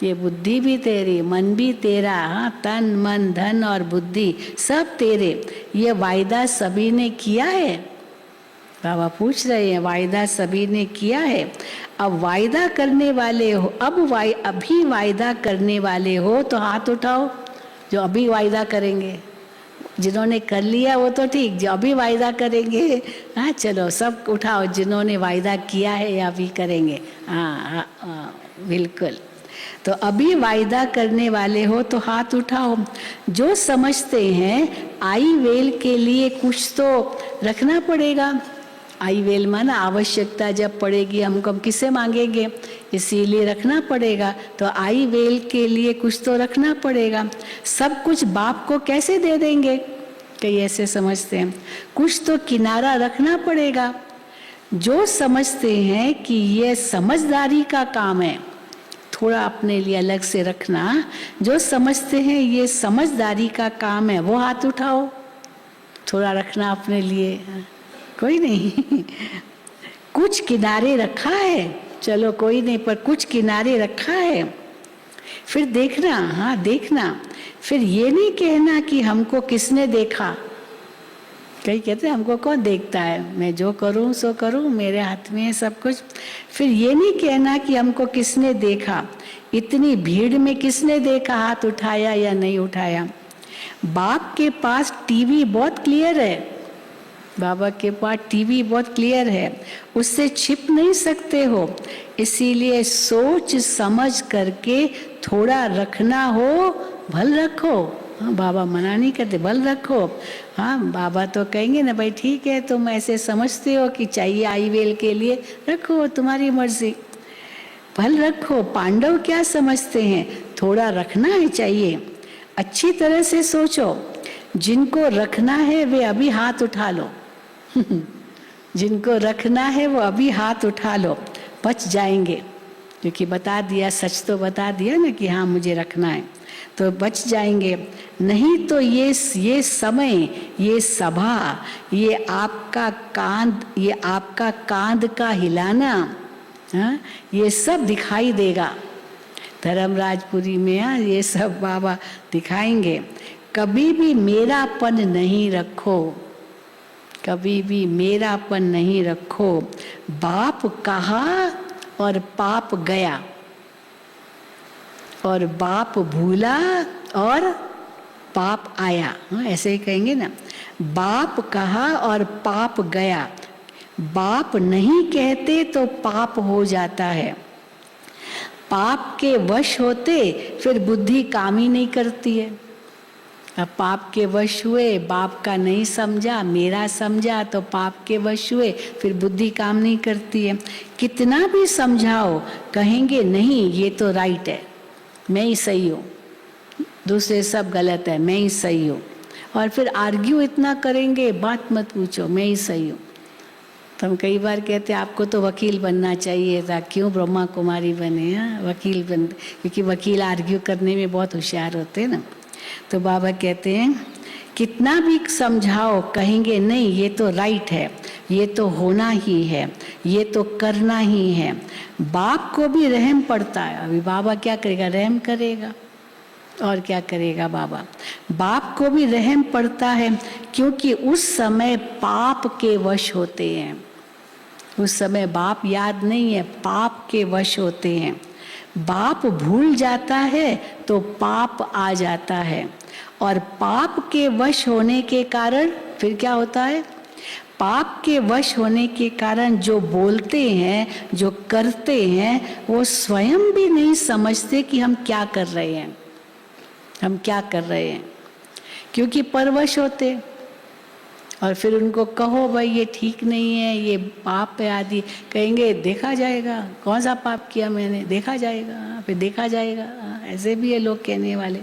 ये बुद्धि भी तेरी, मन भी तेरा, हाँ, तन मन धन और बुद्धि सब तेरे। ये वायदा सभी ने किया है? बाबा पूछ रहे हैं, वायदा सभी ने किया है? अब वायदा करने वाले हो, अभी वायदा करने वाले हो तो हाथ उठाओ जो अभी वायदा करेंगे। जिन्होंने कर लिया वो तो ठीक, जो अभी वायदा करेंगे, हाँ चलो सब उठाओ जिन्होंने वायदा किया है या अभी करेंगे। हाँ, बिल्कुल। तो अभी वायदा करने वाले हो तो हाथ उठाओ। जो समझते हैं आई वेल के लिए कुछ तो रखना पड़ेगा। आई वेल माना आवश्यकता जब पड़ेगी हमको, हम किसे मांगेंगे, इसीलिए रखना पड़ेगा। तो आई वेल के लिए कुछ तो रखना पड़ेगा। सब कुछ बाप को कैसे दे देंगे? कई ऐसे समझते हैं, कुछ तो किनारा रखना पड़ेगा। जो समझते हैं कि ये समझदारी का काम है, थोड़ा अपने लिए अलग से रखना। जो समझते हैं ये समझदारी का काम है वो हाथ उठाओ, थोड़ा रखना अपने लिए। कोई नहीं कुछ किनारे रखा है, चलो कोई नहीं, पर कुछ किनारे रखा है। फिर देखना, हाँ देखना, फिर ये नहीं कहना कि हमको किसने देखा। कई कहते हैं हमको कौन देखता है, मैं जो करूं सो करूं, मेरे हाथ में है सब कुछ। फिर ये नहीं कहना कि हमको किसने देखा, इतनी भीड़ में किसने देखा, हाथ उठाया या नहीं उठाया। बाप के पास टीवी बहुत क्लियर है, बाबा के पास टीवी बहुत क्लियर है, उससे छिप नहीं सकते हो। इसीलिए सोच समझ करके थोड़ा रखना हो, भल रखो। हाँ, बाबा मना नहीं करते, भल रखो। हाँ, बाबा तो कहेंगे ना भाई ठीक है, तुम ऐसे समझते हो कि चाहिए आई वेल के लिए, रखो, तुम्हारी मर्जी, भल रखो। पांडव क्या समझते हैं, थोड़ा रखना है चाहिए। अच्छी तरह से सोचो, जिनको रखना है वे अभी हाथ उठा लो जिनको रखना है वो अभी हाथ उठा लो, बच जाएंगे। क्योंकि बता दिया, सच तो बता दिया ना कि हाँ मुझे रखना है, तो बच जाएंगे। नहीं तो ये समय, ये सभा, ये आपका कांध का हिलाना, हाँ, ये सब दिखाई देगा धर्मराजपुरी में। हाँ, ये सब बाबा दिखाएंगे। कभी भी मेरापन नहीं रखो, कभी भी मेरापन नहीं रखो। बाप कहा और पाप गया, और बाप भूला और पाप आया। हाँ, ऐसे ही कहेंगे ना, बाप कहा और पाप गया। बाप नहीं कहते तो पाप हो जाता है। पाप के वश होते फिर बुद्धि काम ही नहीं करती है। अब पाप के वश हुए, बाप का नहीं समझा, मेरा समझा, तो पाप के वश हुए, फिर बुद्धि काम नहीं करती है। कितना भी समझाओ कहेंगे नहीं ये तो राइट है, मैं ही सही हूँ, दूसरे सब गलत है, मैं ही सही हूँ। और फिर आर्ग्यू इतना करेंगे, बात मत पूछो, मैं ही सही हूँ। तो हम कई बार कहते हैं आपको तो वकील बनना चाहिए था, क्यों ब्रह्मा कुमारी बने? हाँ, वकील बन, क्योंकि वकील आर्ग्यू करने में बहुत होशियार होते हैं ना। तो बाबा कहते हैं कितना भी समझाओ कहेंगे नहीं ये तो राइट है, ये तो होना ही है, ये तो करना ही है। बाप को भी रहम पड़ता है। अभी बाबा क्या करेगा, रहम करेगा, और क्या करेगा बाबा? बाप को भी रहम पड़ता है, क्योंकि उस समय पाप के वश होते हैं। उस समय बाप याद नहीं है, पाप के वश होते हैं। बाप भूल जाता है तो पाप आ जाता है, और पाप के वश होने के कारण फिर क्या होता है? पाप के वश होने के कारण जो बोलते हैं, जो करते हैं, वो स्वयं भी नहीं समझते कि हम क्या कर रहे हैं, हम क्या कर रहे हैं, क्योंकि परवश होते। और फिर उनको कहो भाई ये ठीक नहीं है, ये पाप है आदि, कहेंगे देखा जाएगा, कौन सा पाप किया मैंने, देखा जाएगा, फिर देखा जाएगा। ऐसे भी है लोग कहने वाले।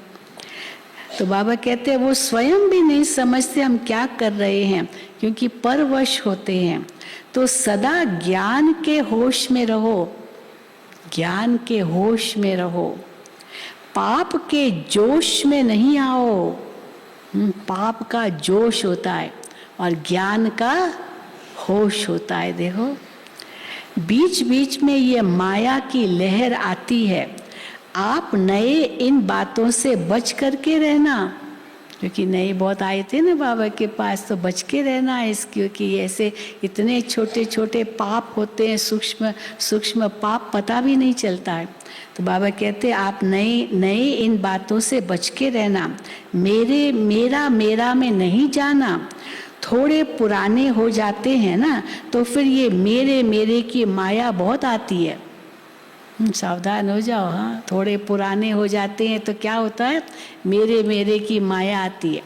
तो बाबा कहते हैं वो स्वयं भी नहीं समझते हम क्या कर रहे हैं, क्योंकि परवश होते हैं। तो सदा ज्ञान के होश में रहो, ज्ञान के होश में रहो, पाप के जोश में नहीं आओ। पाप का जोश होता है और ज्ञान का होश होता है। देखो बीच बीच में ये माया की लहर आती है, आप नए इन बातों से बच करके रहना, क्योंकि नए बहुत आए थे ना बाबा के पास, तो बच के रहना है क्योंकि ऐसे इतने छोटे छोटे पाप होते हैं, सूक्ष्म सूक्ष्म पाप पता भी नहीं चलता है। तो बाबा कहते हैं आप नए इन बातों से बच के रहना, मेरा में नहीं जाना। थोड़े पुराने हो जाते हैं ना तो फिर ये मेरे की माया बहुत आती है। सावधान हो जाओ। हाँ, थोड़े पुराने हो जाते हैं तो क्या होता है, मेरे की माया आती है।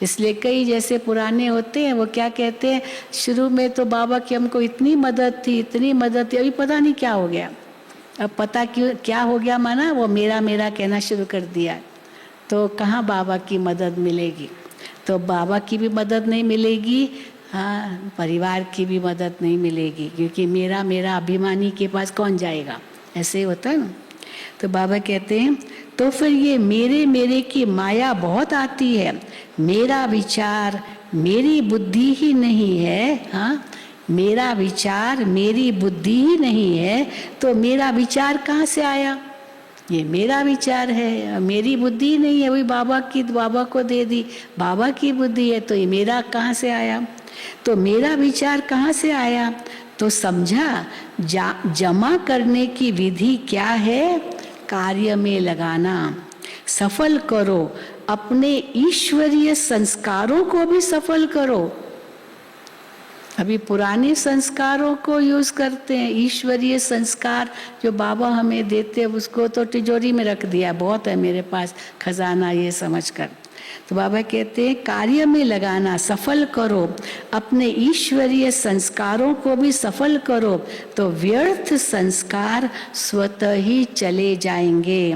इसलिए कई जैसे पुराने होते हैं वो क्या कहते हैं, शुरू में तो बाबा की हमको इतनी मदद थी, अभी पता नहीं क्या हो गया। अब पता क्यों क्या हो गया, माना वो मेरा कहना शुरू कर दिया, तो कहाँ बाबा की मदद मिलेगी। तो बाबा की भी मदद नहीं मिलेगी, हाँ, परिवार की भी मदद नहीं मिलेगी, क्योंकि मेरा अभिमानी के पास कौन जाएगा, ऐसे ही होता है ना। तो बाबा कहते हैं तो फिर ये मेरे की माया बहुत आती है, मेरा विचार मेरी बुद्धि ही नहीं है। हाँ, मेरा विचार मेरी बुद्धि ही नहीं है, तो मेरा विचार कहाँ से आया? ये मेरा विचार है, मेरी बुद्धि नहीं है, वही बाबा को दे दी, बाबा की बुद्धि है, तो ये मेरा कहाँ से आया? तो मेरा विचार कहाँ से आया? तो समझा जमा करने की विधि क्या है? कार्य में लगाना। सफल करो, अपने ईश्वरीय संस्कारों को भी सफल करो। अभी पुराने संस्कारों को यूज करते हैं, ईश्वरीय संस्कार जो बाबा हमें देते हैं उसको तो तिजोरी में रख दिया, बहुत है मेरे पास खजाना ये समझकर। तो बाबा कहते हैं कार्य में लगाना, सफल करो, अपने ईश्वरीय संस्कारों को भी सफल करो, तो व्यर्थ संस्कार स्वतः ही चले जाएंगे।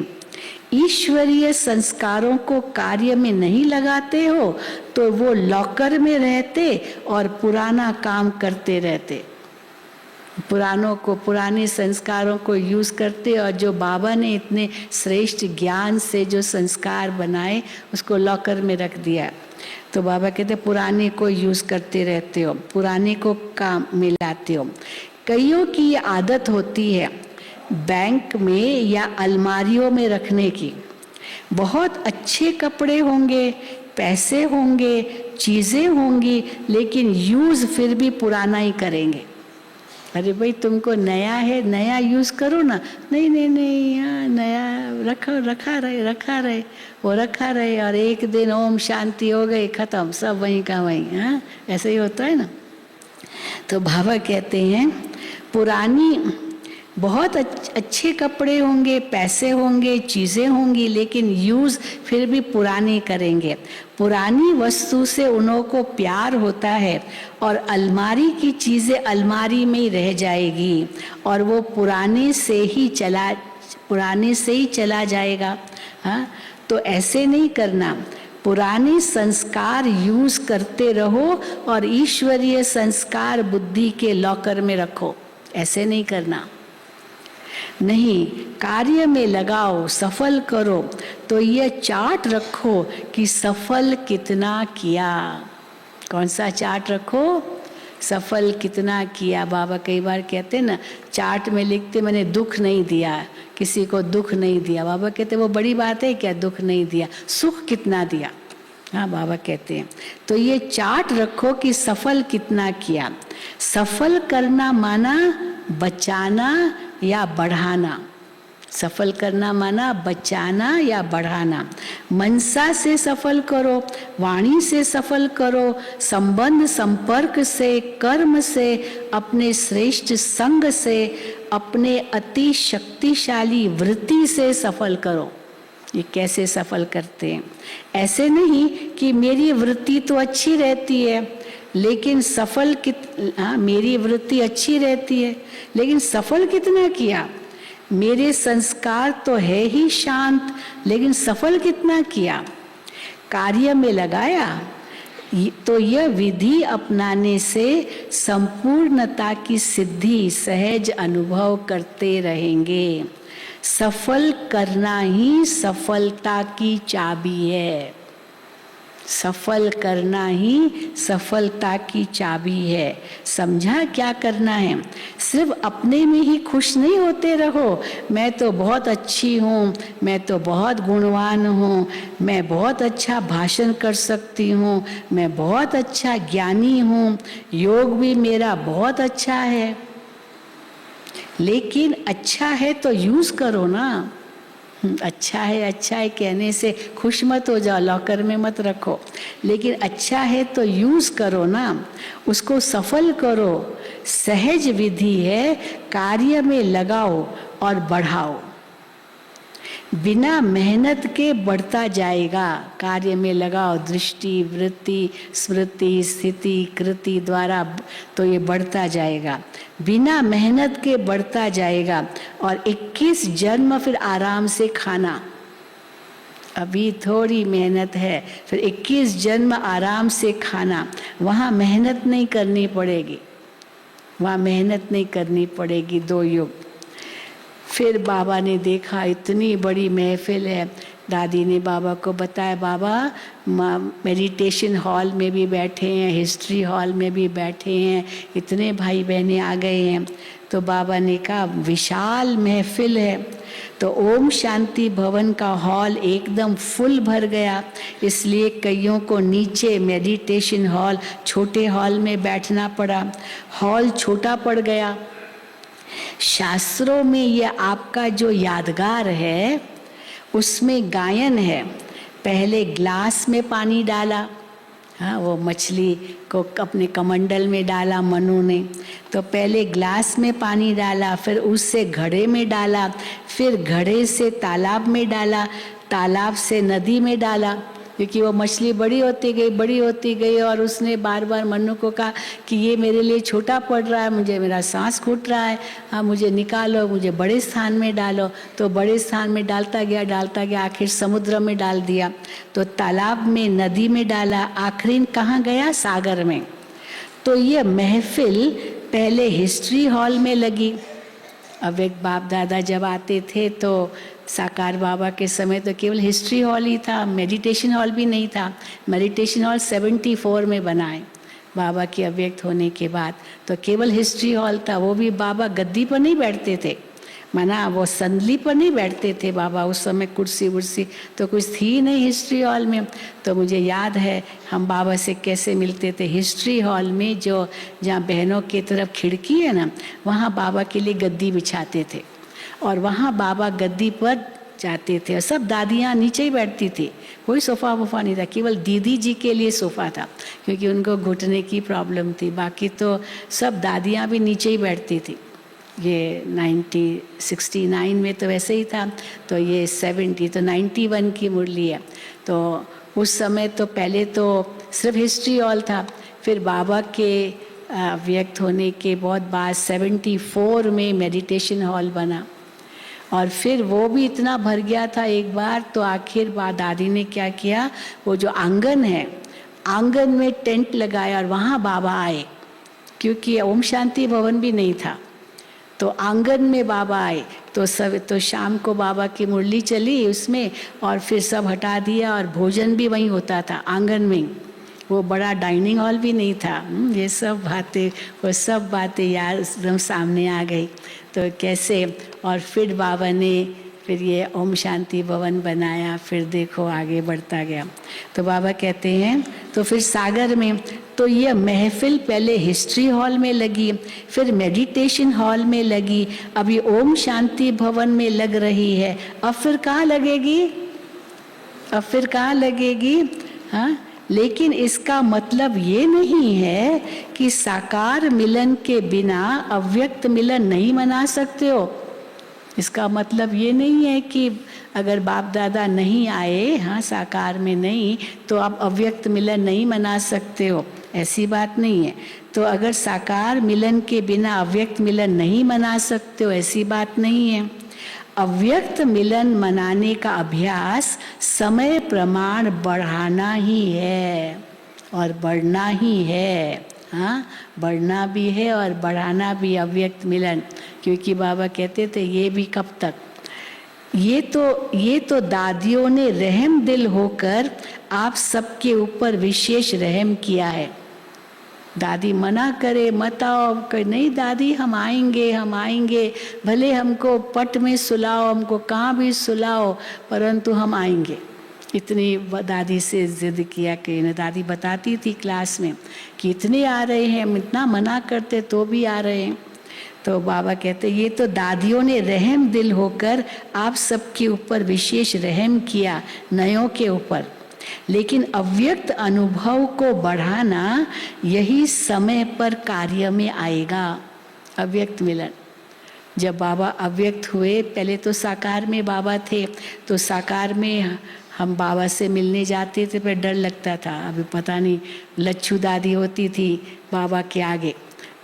ईश्वरीय संस्कारों को कार्य में नहीं लगाते हो तो वो लॉकर में रहते और पुराना काम करते रहते, पुराने संस्कारों को यूज करते, और जो बाबा ने इतने श्रेष्ठ ज्ञान से जो संस्कार बनाए उसको लॉकर में रख दिया। तो बाबा कहते पुराने को यूज करते रहते हो, पुराने को काम में लाते हो। कईयों की ये आदत होती है बैंक में या अलमारियों में रखने की। बहुत अच्छे कपड़े होंगे, पैसे होंगे, चीजें होंगी, लेकिन यूज फिर भी पुराना ही करेंगे। अरे भाई तुमको नया है, नया यूज करो ना। नहीं यहाँ नया रखा रहे, वो रखा रहे, और एक दिन ओम शांति हो गई, खत्म, सब वहीं का वहीं। हाँ, ऐसे ही होता है ना। तो बाबा कहते हैं पुरानी बहुत अच्छे कपड़े होंगे, पैसे होंगे, चीज़ें होंगी, लेकिन यूज़ फिर भी पुराने करेंगे। पुरानी वस्तु से उन्हों को प्यार होता है और अलमारी की चीज़ें अलमारी में ही रह जाएगी और वो पुराने से ही चला जाएगा। हाँ, तो ऐसे नहीं करना, पुराने संस्कार यूज़ करते रहो और ईश्वरीय संस्कार बुद्धि के लॉकर में रखो। ऐसे नहीं करना, नहीं, कार्य में लगाओ, सफल करो। तो ये चार्ट रखो कि सफल कितना किया। कौन सा चार्ट रखो? सफल कितना किया। बाबा कई बार कहते ना, चार्ट में लिखते मैंने दुख नहीं दिया, किसी को दुख नहीं दिया। बाबा कहते वो बड़ी बात है क्या, दुख नहीं दिया, सुख कितना दिया। हाँ, बाबा कहते हैं तो ये चार्ट रखो कि सफल कितना किया। सफल करना माना बचाना या बढ़ाना, सफल करना माना बचाना या बढ़ाना। मनसा से सफल करो, वाणी से सफल करो, संबंध संपर्क से, कर्म से, अपने श्रेष्ठ संग से, अपने अति शक्तिशाली वृत्ति से सफल करो। ये कैसे सफल करते हैं? ऐसे नहीं कि मेरी वृत्ति तो अच्छी रहती है लेकिन सफल मेरी वृत्ति अच्छी रहती है लेकिन सफल कितना किया? मेरे संस्कार तो है ही शांत लेकिन सफल कितना किया? कार्य में लगाया? तो यह विधि अपनाने से संपूर्णता की सिद्धि सहज अनुभव करते रहेंगे। सफल करना ही सफलता की चाबी है। सफल करना ही सफलता की चाबी है। समझा क्या करना है? सिर्फ अपने में ही खुश नहीं होते रहो, मैं तो बहुत अच्छी हूँ, मैं तो बहुत गुणवान हूँ, मैं बहुत अच्छा भाषण कर सकती हूँ, मैं बहुत अच्छा ज्ञानी हूँ, योग भी मेरा बहुत अच्छा है। लेकिन अच्छा है तो यूज करो ना। अच्छा है कहने से खुश मत हो जाओ, लॉकर में मत रखो, लेकिन अच्छा है तो यूज करो ना, उसको सफल करो। सहज विधि है, कार्य में लगाओ और बढ़ाओ। बिना मेहनत के बढ़ता जाएगा। कार्य में लगाओ, दृष्टि, वृत्ति, स्मृति, स्थिति, कृति द्वारा तो ये बढ़ता जाएगा। बिना मेहनत के बढ़ता जाएगा। और 21 जन्म फिर आराम से खाना। अभी थोड़ी मेहनत है, फिर 21 जन्म आराम से खाना। वहाँ मेहनत नहीं करनी पड़ेगी, वहाँ मेहनत नहीं करनी पड़ेगी। 2 युग। फिर बाबा ने देखा इतनी बड़ी महफिल है। दादी ने बाबा को बताया, बाबा मेडिटेशन हॉल में भी बैठे हैं, हिस्ट्री हॉल में भी बैठे हैं, इतने भाई बहनें आ गए हैं। तो बाबा ने कहा विशाल महफिल है। तो ओम शांति भवन का हॉल एकदम फुल भर गया, इसलिए कईयों को नीचे मेडिटेशन हॉल, छोटे हॉल में बैठना पड़ा। हॉल छोटा पड़ गया। शास्त्रों में ये आपका जो यादगार है उसमें गायन है। पहले ग्लास में पानी डाला, हाँ, वो मछली को अपने कमंडल में डाला मनु ने। तो पहले ग्लास में पानी डाला, फिर उससे घड़े में डाला, फिर घड़े से तालाब में डाला, तालाब से नदी में डाला। क्योंकि वो मछली बड़ी होती गई और उसने बार बार मनु को कहा कि ये मेरे लिए छोटा पड़ रहा है, मुझे मेरा सांस घुट रहा है, हाँ मुझे निकालो, मुझे बड़े स्थान में डालो। तो बड़े स्थान में डालता गया, आखिर समुद्र में डाल दिया, तो तालाब में, नदी में डाला, आखिर कहाँ गया? सागर में। तो ये महफिल पहले हिस्ट्री हॉल में लगी। अब एक बाप दादा जब आते थे तो साकार बाबा के समय तो केवल हिस्ट्री हॉल ही था, मेडिटेशन हॉल भी नहीं था। मेडिटेशन हॉल 74 में बना है बाबा के अव्यक्त होने के बाद। तो केवल हिस्ट्री हॉल था, वो भी बाबा गद्दी पर नहीं बैठते थे, माना वो संदली पर नहीं बैठते थे बाबा। उस समय कुर्सी वुर्सी तो कुछ थी नहीं हिस्ट्री हॉल में। तो मुझे याद है हम बाबा से कैसे मिलते थे। हिस्ट्री हॉल में जो जहाँ बहनों की तरफ खिड़की है ना, वहाँ बाबा के लिए गद्दी बिछाते थे और वहाँ बाबा गद्दी पर जाते थे और सब दादियाँ नीचे ही बैठती थी। कोई सोफ़ा वोफ़ा नहीं था, केवल दीदी जी के लिए सोफ़ा था क्योंकि उनको घुटने की प्रॉब्लम थी। बाकी तो सब दादियाँ भी नीचे ही बैठती थी। ये 69 में तो वैसे ही था, तो ये 70 तो 91 की मुरली है। तो उस समय तो पहले तो सिर्फ हिस्ट्री हॉल था, फिर बाबा के व्यक्त होने के बहुत बाद 74 में मेडिटेशन हॉल बना और फिर वो भी इतना भर गया था एक बार। तो आखिर दादी ने क्या किया, वो जो आंगन है, आंगन में टेंट लगाया और वहाँ बाबा आए, क्योंकि ओम शांति भवन भी नहीं था। तो आंगन में बाबा आए तो शाम को बाबा की मुरली चली उसमें, और फिर सब हटा दिया और भोजन भी वहीं होता था आंगन में। वो बड़ा डाइनिंग हॉल भी नहीं था। ये सब बातें यार एकदम सामने आ गई। तो कैसे, और फिर बाबा ने फिर ये ओम शांति भवन बनाया, फिर देखो आगे बढ़ता गया। तो बाबा कहते हैं तो फिर सागर में तो यह महफिल पहले हिस्ट्री हॉल में लगी, फिर मेडिटेशन हॉल में लगी, अभी ओम शांति भवन में लग रही है, अब फिर कहाँ लगेगी? अब फिर कहाँ लगेगी? हाँ, लेकिन इसका मतलब ये नहीं है कि साकार मिलन के बिना अव्यक्त मिलन नहीं मना सकते हो। इसका मतलब ये नहीं है कि अगर बाप दादा नहीं आए, हाँ, साकार में नहीं, तो आप अव्यक्त मिलन नहीं मना सकते हो, ऐसी बात नहीं है। तो अगर साकार मिलन के बिना अव्यक्त मिलन नहीं मना सकते हो, ऐसी बात नहीं है। अव्यक्त मिलन मनाने का अभ्यास समय प्रमाण बढ़ाना ही है और बढ़ना ही है। हाँ, बढ़ना भी है और बढ़ाना भी अव्यक्त मिलन, क्योंकि बाबा कहते थे ये भी कब तक, ये तो दादियों ने रहम दिल होकर आप सबके ऊपर विशेष रहम किया है। दादी मना करे मत आओ, नहीं दादी हम आएंगे, भले हमको पट में सुलाओ, हमको कहाँ भी सुलाओ, परंतु हम आएंगे। इतनी दादी से जिद किया कि दादी बताती थी क्लास में कि इतने आ रहे हैं, हम इतना मना करते तो भी आ रहे हैं। तो बाबा कहते ये तो दादियों ने रहम दिल होकर आप सबके ऊपर विशेष रहम किया, नयों के ऊपर। लेकिन अव्यक्त अनुभव को बढ़ाना यही समय पर कार्य में आएगा। अव्यक्त मिलन, जब बाबा अव्यक्त हुए, पहले तो साकार में बाबा थे, तो साकार में हम बाबा से मिलने जाते थे, पर डर लगता था। अभी पता नहीं, लच्छू दादी होती थी बाबा के आगे,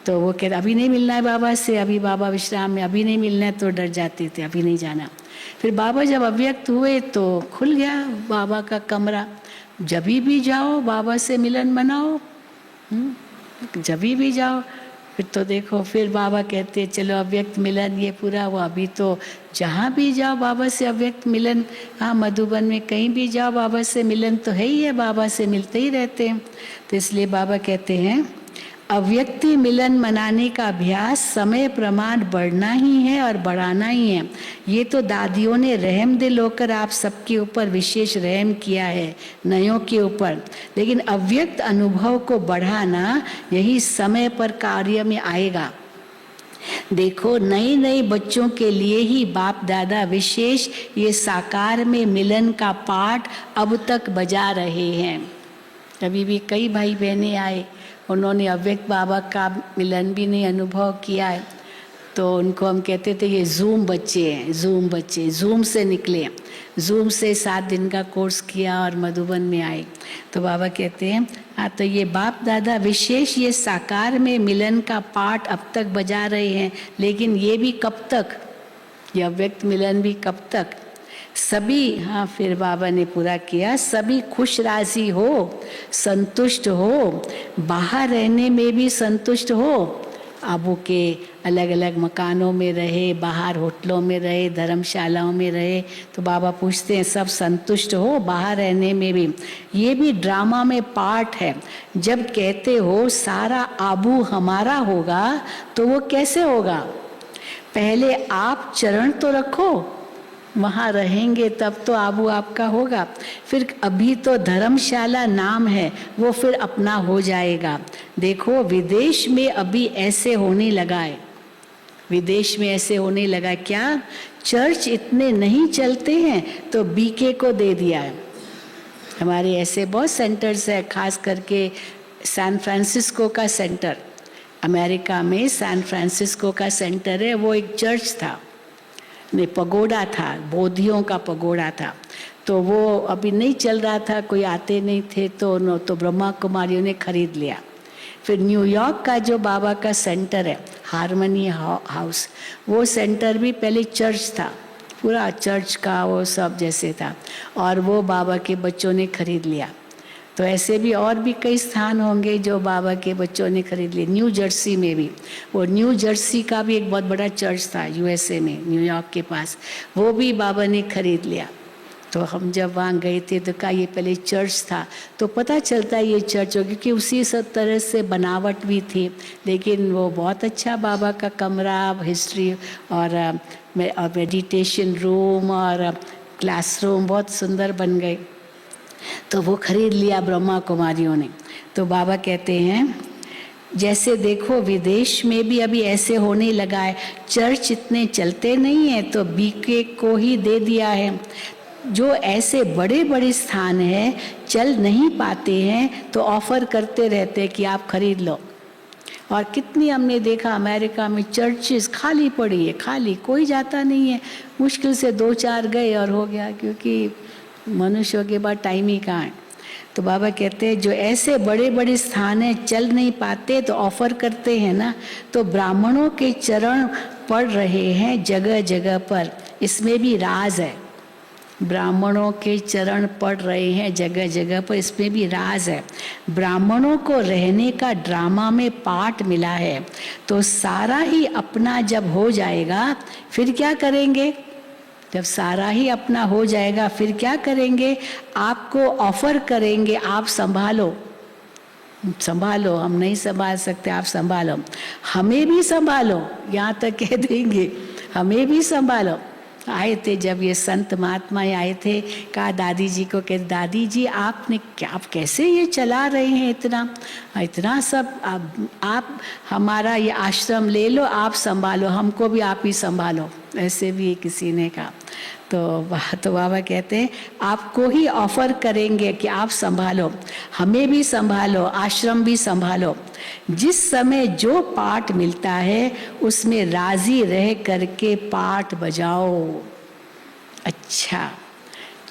तो वो कहते अभी नहीं मिलना है बाबा से, अभी बाबा विश्राम में, अभी नहीं मिलना है, तो डर जाते थे, अभी नहीं जाना। फिर बाबा जब अव्यक्त हुए तो खुल गया बाबा का कमरा, जब भी जाओ बाबा से मिलन मनाओ, जब भी जाओ। फिर तो देखो, फिर बाबा कहते चलो अव्यक्त मिलन ये पूरा हुआ, अभी तो जहाँ भी जाओ बाबा से अव्यक्त मिलन। हाँ, मधुबन में कहीं भी जाओ बाबा से मिलन तो है ही है, बाबा से मिलते ही रहते हैं। तो इसलिए बाबा कहते हैं अव्यक्ति मिलन मनाने का अभ्यास समय प्रमाण बढ़ना ही है और बढ़ाना ही है। ये तो दादियों ने रहम दिल होकर आप सबके ऊपर विशेष रहम किया है, नयों के ऊपर। लेकिन अव्यक्त अनुभव को बढ़ाना यही समय पर कार्य में आएगा। देखो, नई नई बच्चों के लिए ही बाप दादा विशेष ये साकार में मिलन का पाठ अब तक बजा रहे हैं। अभी भी कई भाई बहनें आए, उन्होंने अव्यक्त बाबा का मिलन भी नहीं अनुभव किया है, तो उनको हम कहते थे ये जूम बच्चे हैं, जूम बच्चे, जूम से निकले, जूम से 7 दिन का कोर्स किया और मधुबन में आए। तो बाबा कहते हैं हाँ, तो ये बाप दादा विशेष ये साकार में मिलन का पाठ अब तक बजा रहे हैं, लेकिन ये भी कब तक, ये अव्यक्त मिलन भी कब तक। सभी, हाँ, फिर बाबा ने पूरा किया, सभी खुश राजी हो, संतुष्ट हो, बाहर रहने में भी संतुष्ट हो। आबू के अलग अलग मकानों में रहे, बाहर होटलों में रहे, धर्मशालाओं में रहे, तो बाबा पूछते हैं सब संतुष्ट हो बाहर रहने में भी। ये भी ड्रामा में पार्ट है। जब कहते हो सारा आबू हमारा होगा, तो वो कैसे होगा? पहले आप चरण तो रखो, वहाँ रहेंगे तब तो आबू आपका होगा। फिर अभी तो धर्मशाला नाम है, वो फिर अपना हो जाएगा। देखो, विदेश में अभी ऐसे होने लगा है, विदेश में ऐसे होने लगा। क्या चर्च इतने नहीं चलते हैं तो बीके को दे दिया है। हमारे ऐसे बहुत सेंटर्स है, खास करके सैन फ्रांसिस्को का सेंटर, अमेरिका में सैन फ्रांसिस्को का सेंटर है, वो एक चर्च था, ने पगोड़ा था, बोधियों का पगोड़ा था, तो वो अभी नहीं चल रहा था, कोई आते नहीं थे, तो ब्रह्मा कुमारियों ने खरीद लिया। फिर न्यूयॉर्क का जो बाबा का सेंटर है, हार्मनी हाउस, वो सेंटर भी पहले चर्च था, पूरा चर्च का वो सब जैसे था, और वो बाबा के बच्चों ने खरीद लिया। तो ऐसे भी और भी कई स्थान होंगे जो बाबा के बच्चों ने खरीद लिए। न्यू जर्सी में भी, वो न्यू जर्सी का भी एक बहुत बड़ा चर्च था यूएसए में, न्यूयॉर्क के पास, वो भी बाबा ने खरीद लिया। तो हम जब वहाँ गए थे तो कहा ये पहले चर्च था, तो पता चलता है ये चर्च हो, क्योंकि उसी सब तरह से बनावट भी थी। लेकिन वो बहुत अच्छा बाबा का कमरा, हिस्ट्री और मेडिटेशन रूम और क्लासरूम बहुत सुंदर बन गए। तो वो खरीद लिया ब्रह्मा कुमारियों ने। तो बाबा कहते हैं जैसे देखो विदेश में भी अभी ऐसे होने लगा है, चर्च इतने चलते नहीं है तो बीके को ही दे दिया है। जो ऐसे बड़े बड़े स्थान है चल नहीं पाते हैं तो ऑफर करते रहते हैं कि आप खरीद लो। और कितनी हमने देखा अमेरिका में चर्चेस खाली पड़ी है, खाली, कोई जाता नहीं है। मुश्किल से 2-4 गए और हो गया, क्योंकि मनुष्यों के बाद टाइम ही कहाँ है। तो बाबा कहते हैं जो ऐसे बड़े बड़े स्थान हैं चल नहीं पाते तो ऑफर करते हैं ना, तो ब्राह्मणों के चरण पड़ रहे हैं जगह जगह पर। इसमें भी राज है, ब्राह्मणों के चरण पड़ रहे हैं जगह जगह पर, इसमें भी राज है। ब्राह्मणों को रहने का ड्रामा में पार्ट मिला है, तो सारा ही अपना जब हो जाएगा फिर क्या करेंगे? जब सारा ही अपना हो जाएगा फिर क्या करेंगे? आपको ऑफर करेंगे, आप संभालो, संभालो, हम नहीं संभाल सकते, आप संभालो, हमें भी संभालो, यहाँ तक कह देंगे हमें भी संभालो। आए थे जब ये संत महात्मा आए थे, कहा दादी जी को, कहते दादी जी आपने क्या, आप कैसे ये चला रहे हैं इतना सब, आप हमारा ये आश्रम ले लो, आप संभालो, हमको भी आप ही संभालो, ऐसे भी किसी ने कहा। तो बाबा कहते हैं आपको ही ऑफर करेंगे कि आप संभालो, हमें भी संभालो, आश्रम भी संभालो। जिस समय जो पाठ मिलता है उसमें राजी रह करके पाठ बजाओ। अच्छा,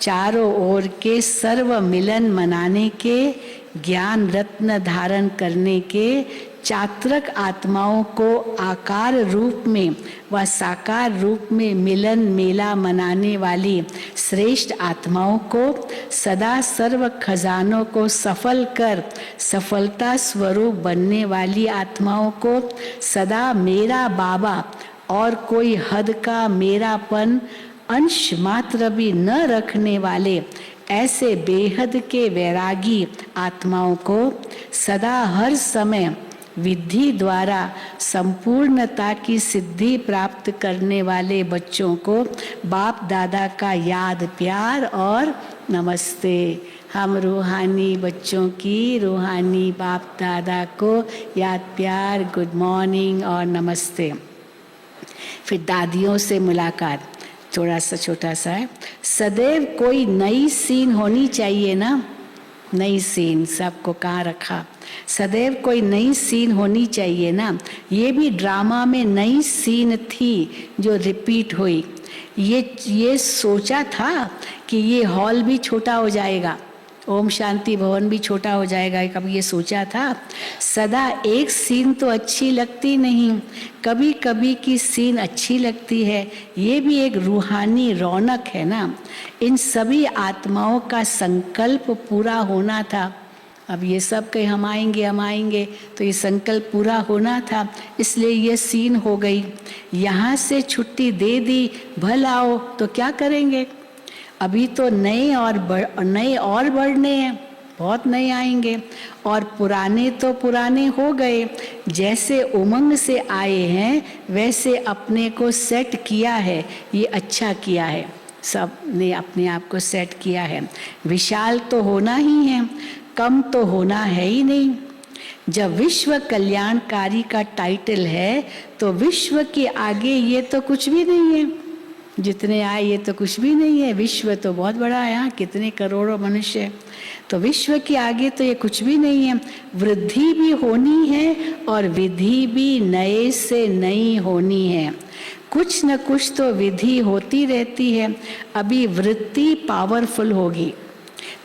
चारों ओर के सर्व मिलन मनाने के, ज्ञान रत्न धारण करने के, चात्रक आत्माओं को आकार रूप में व साकार रूप में मिलन मेला मनाने वाली श्रेष्ठ आत्माओं को, सदा सर्व खजानों को सफल कर सफलता स्वरूप बनने वाली आत्माओं को, सदा मेरा बाबा और कोई हद का मेरापन अंश मात्र भी न रखने वाले ऐसे बेहद के वैरागी आत्माओं को, सदा हर समय विधि द्वारा संपूर्णता की सिद्धि प्राप्त करने वाले बच्चों को बाप दादा का याद प्यार और नमस्ते। हम रूहानी बच्चों की रूहानी बाप दादा को याद प्यार, गुड मॉर्निंग और नमस्ते। फिर दादियों से मुलाकात, थोड़ा सा छोटा सा है। सदैव कोई नई सीन होनी चाहिए ना, नई सीन, सबको कहाँ रखा, सदैव कोई नई सीन होनी चाहिए ना। ये भी ड्रामा में नई सीन थी जो रिपीट हुई। ये सोचा था कि ये हॉल भी छोटा हो जाएगा, ओम शांति भवन भी छोटा हो जाएगा, कभी ये सोचा था? सदा एक सीन तो अच्छी लगती नहीं, कभी कभी की सीन अच्छी लगती है। ये भी एक रूहानी रौनक है ना। इन सभी आत्माओं का संकल्प पूरा होना था। अब ये सब कहीं हम आएंगे तो ये संकल्प पूरा होना था, इसलिए ये सीन हो गई। यहाँ से छुट्टी दे दी, भल आओ, तो क्या करेंगे? अभी तो नए और बढ़ने हैं, बहुत नए आएंगे, और पुराने तो पुराने हो गए। जैसे उमंग से आए हैं वैसे अपने को सेट किया है, ये अच्छा किया है, सब ने अपने आप को सेट किया है। विशाल तो होना ही है, कम तो होना है ही नहीं। जब विश्व कल्याणकारी का टाइटल है तो विश्व के आगे ये तो कुछ भी नहीं है। जितने आए ये तो कुछ भी नहीं है, विश्व तो बहुत बड़ा है, यहाँ कितने करोड़ों मनुष्य, तो विश्व के आगे तो ये कुछ भी नहीं है। वृद्धि भी होनी है और विधि भी नए से नई होनी है। कुछ न कुछ तो विधि होती रहती है। अभी वृत्ति पावरफुल होगी,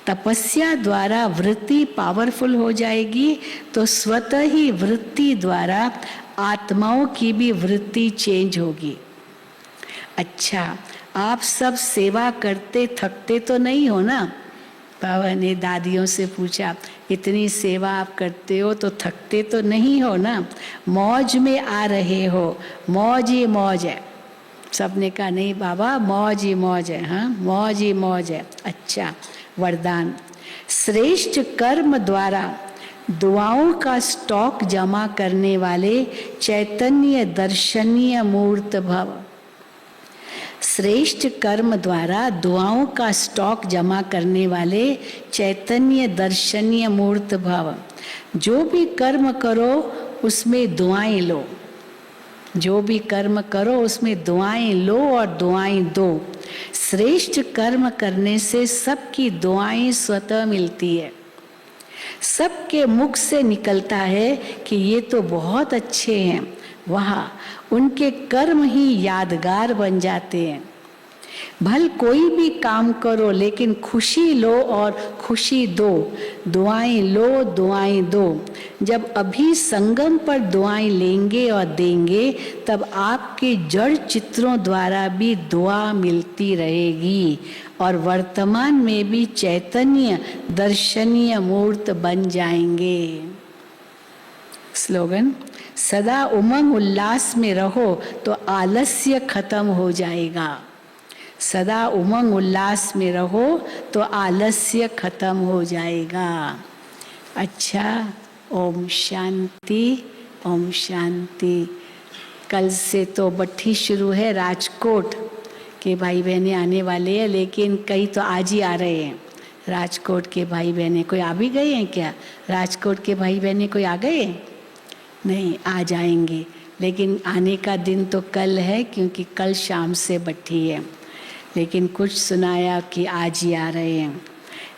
तपस्या द्वारा वृत्ति पावरफुल हो जाएगी, तो स्वतः ही वृत्ति द्वारा आत्माओं की भी वृत्ति चेंज होगी। अच्छा, आप सब सेवा करते थकते तो नहीं हो ना? बाबा ने दादियों से पूछा, इतनी सेवा आप करते हो तो थकते तो नहीं हो ना? मौज में आ रहे हो, मौज ही मौज है। सबने कहा नहीं बाबा, मौज ही मौज है। हाँ, मौज ही मौज है। अच्छा, वरदान, श्रेष्ठ कर्म द्वारा दुआओं का स्टॉक जमा करने वाले चैतन्य दर्शनीय मूर्त भव। श्रेष्ठ कर्म द्वारा दुआओं का स्टॉक जमा करने वाले चैतन्य दर्शनीय मूर्त भव। जो भी कर्म करो उसमें दुआएं लो, जो भी कर्म करो उसमें दुआएं लो और दुआएं दो। श्रेष्ठ कर्म करने से सबकी दुआएं स्वतः मिलती है। सबके मुख से निकलता है कि ये तो बहुत अच्छे हैं, वहाँ उनके कर्म ही यादगार बन जाते हैं। भल कोई भी काम करो लेकिन खुशी लो और खुशी दो, दुआएं लो दुआएं दो। जब अभी संगम पर दुआएं लेंगे और देंगे तब आपके जड़ चित्रों द्वारा भी दुआ मिलती रहेगी और वर्तमान में भी चैतन्य दर्शनीय मूर्त बन जाएंगे। स्लोगन, सदा उमंग उल्लास में रहो तो आलस्य खत्म हो जाएगा। सदा उमंग उल्लास में रहो तो आलस्य खत्म हो जाएगा। अच्छा, ओम शांति, ओम शांति। कल से तो बट्ठी शुरू है, राजकोट के भाई बहने आने वाले हैं, लेकिन कई तो आज ही आ रहे हैं। राजकोट के भाई बहने कोई आ भी गए हैं क्या? राजकोट के भाई बहने कोई आ गए? नहीं, आ जाएंगे, लेकिन आने का दिन तो कल है, क्योंकि कल शाम से बट्ठी है। लेकिन कुछ सुनाया कि आज ही आ रहे हैं।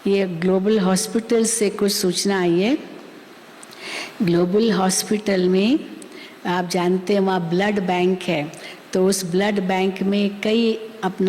ये ग्लोबल हॉस्पिटल से कुछ सूचना आई है। ग्लोबल हॉस्पिटल में आप जानते हैं वहाँ ब्लड बैंक है, तो उस ब्लड बैंक में कई अपना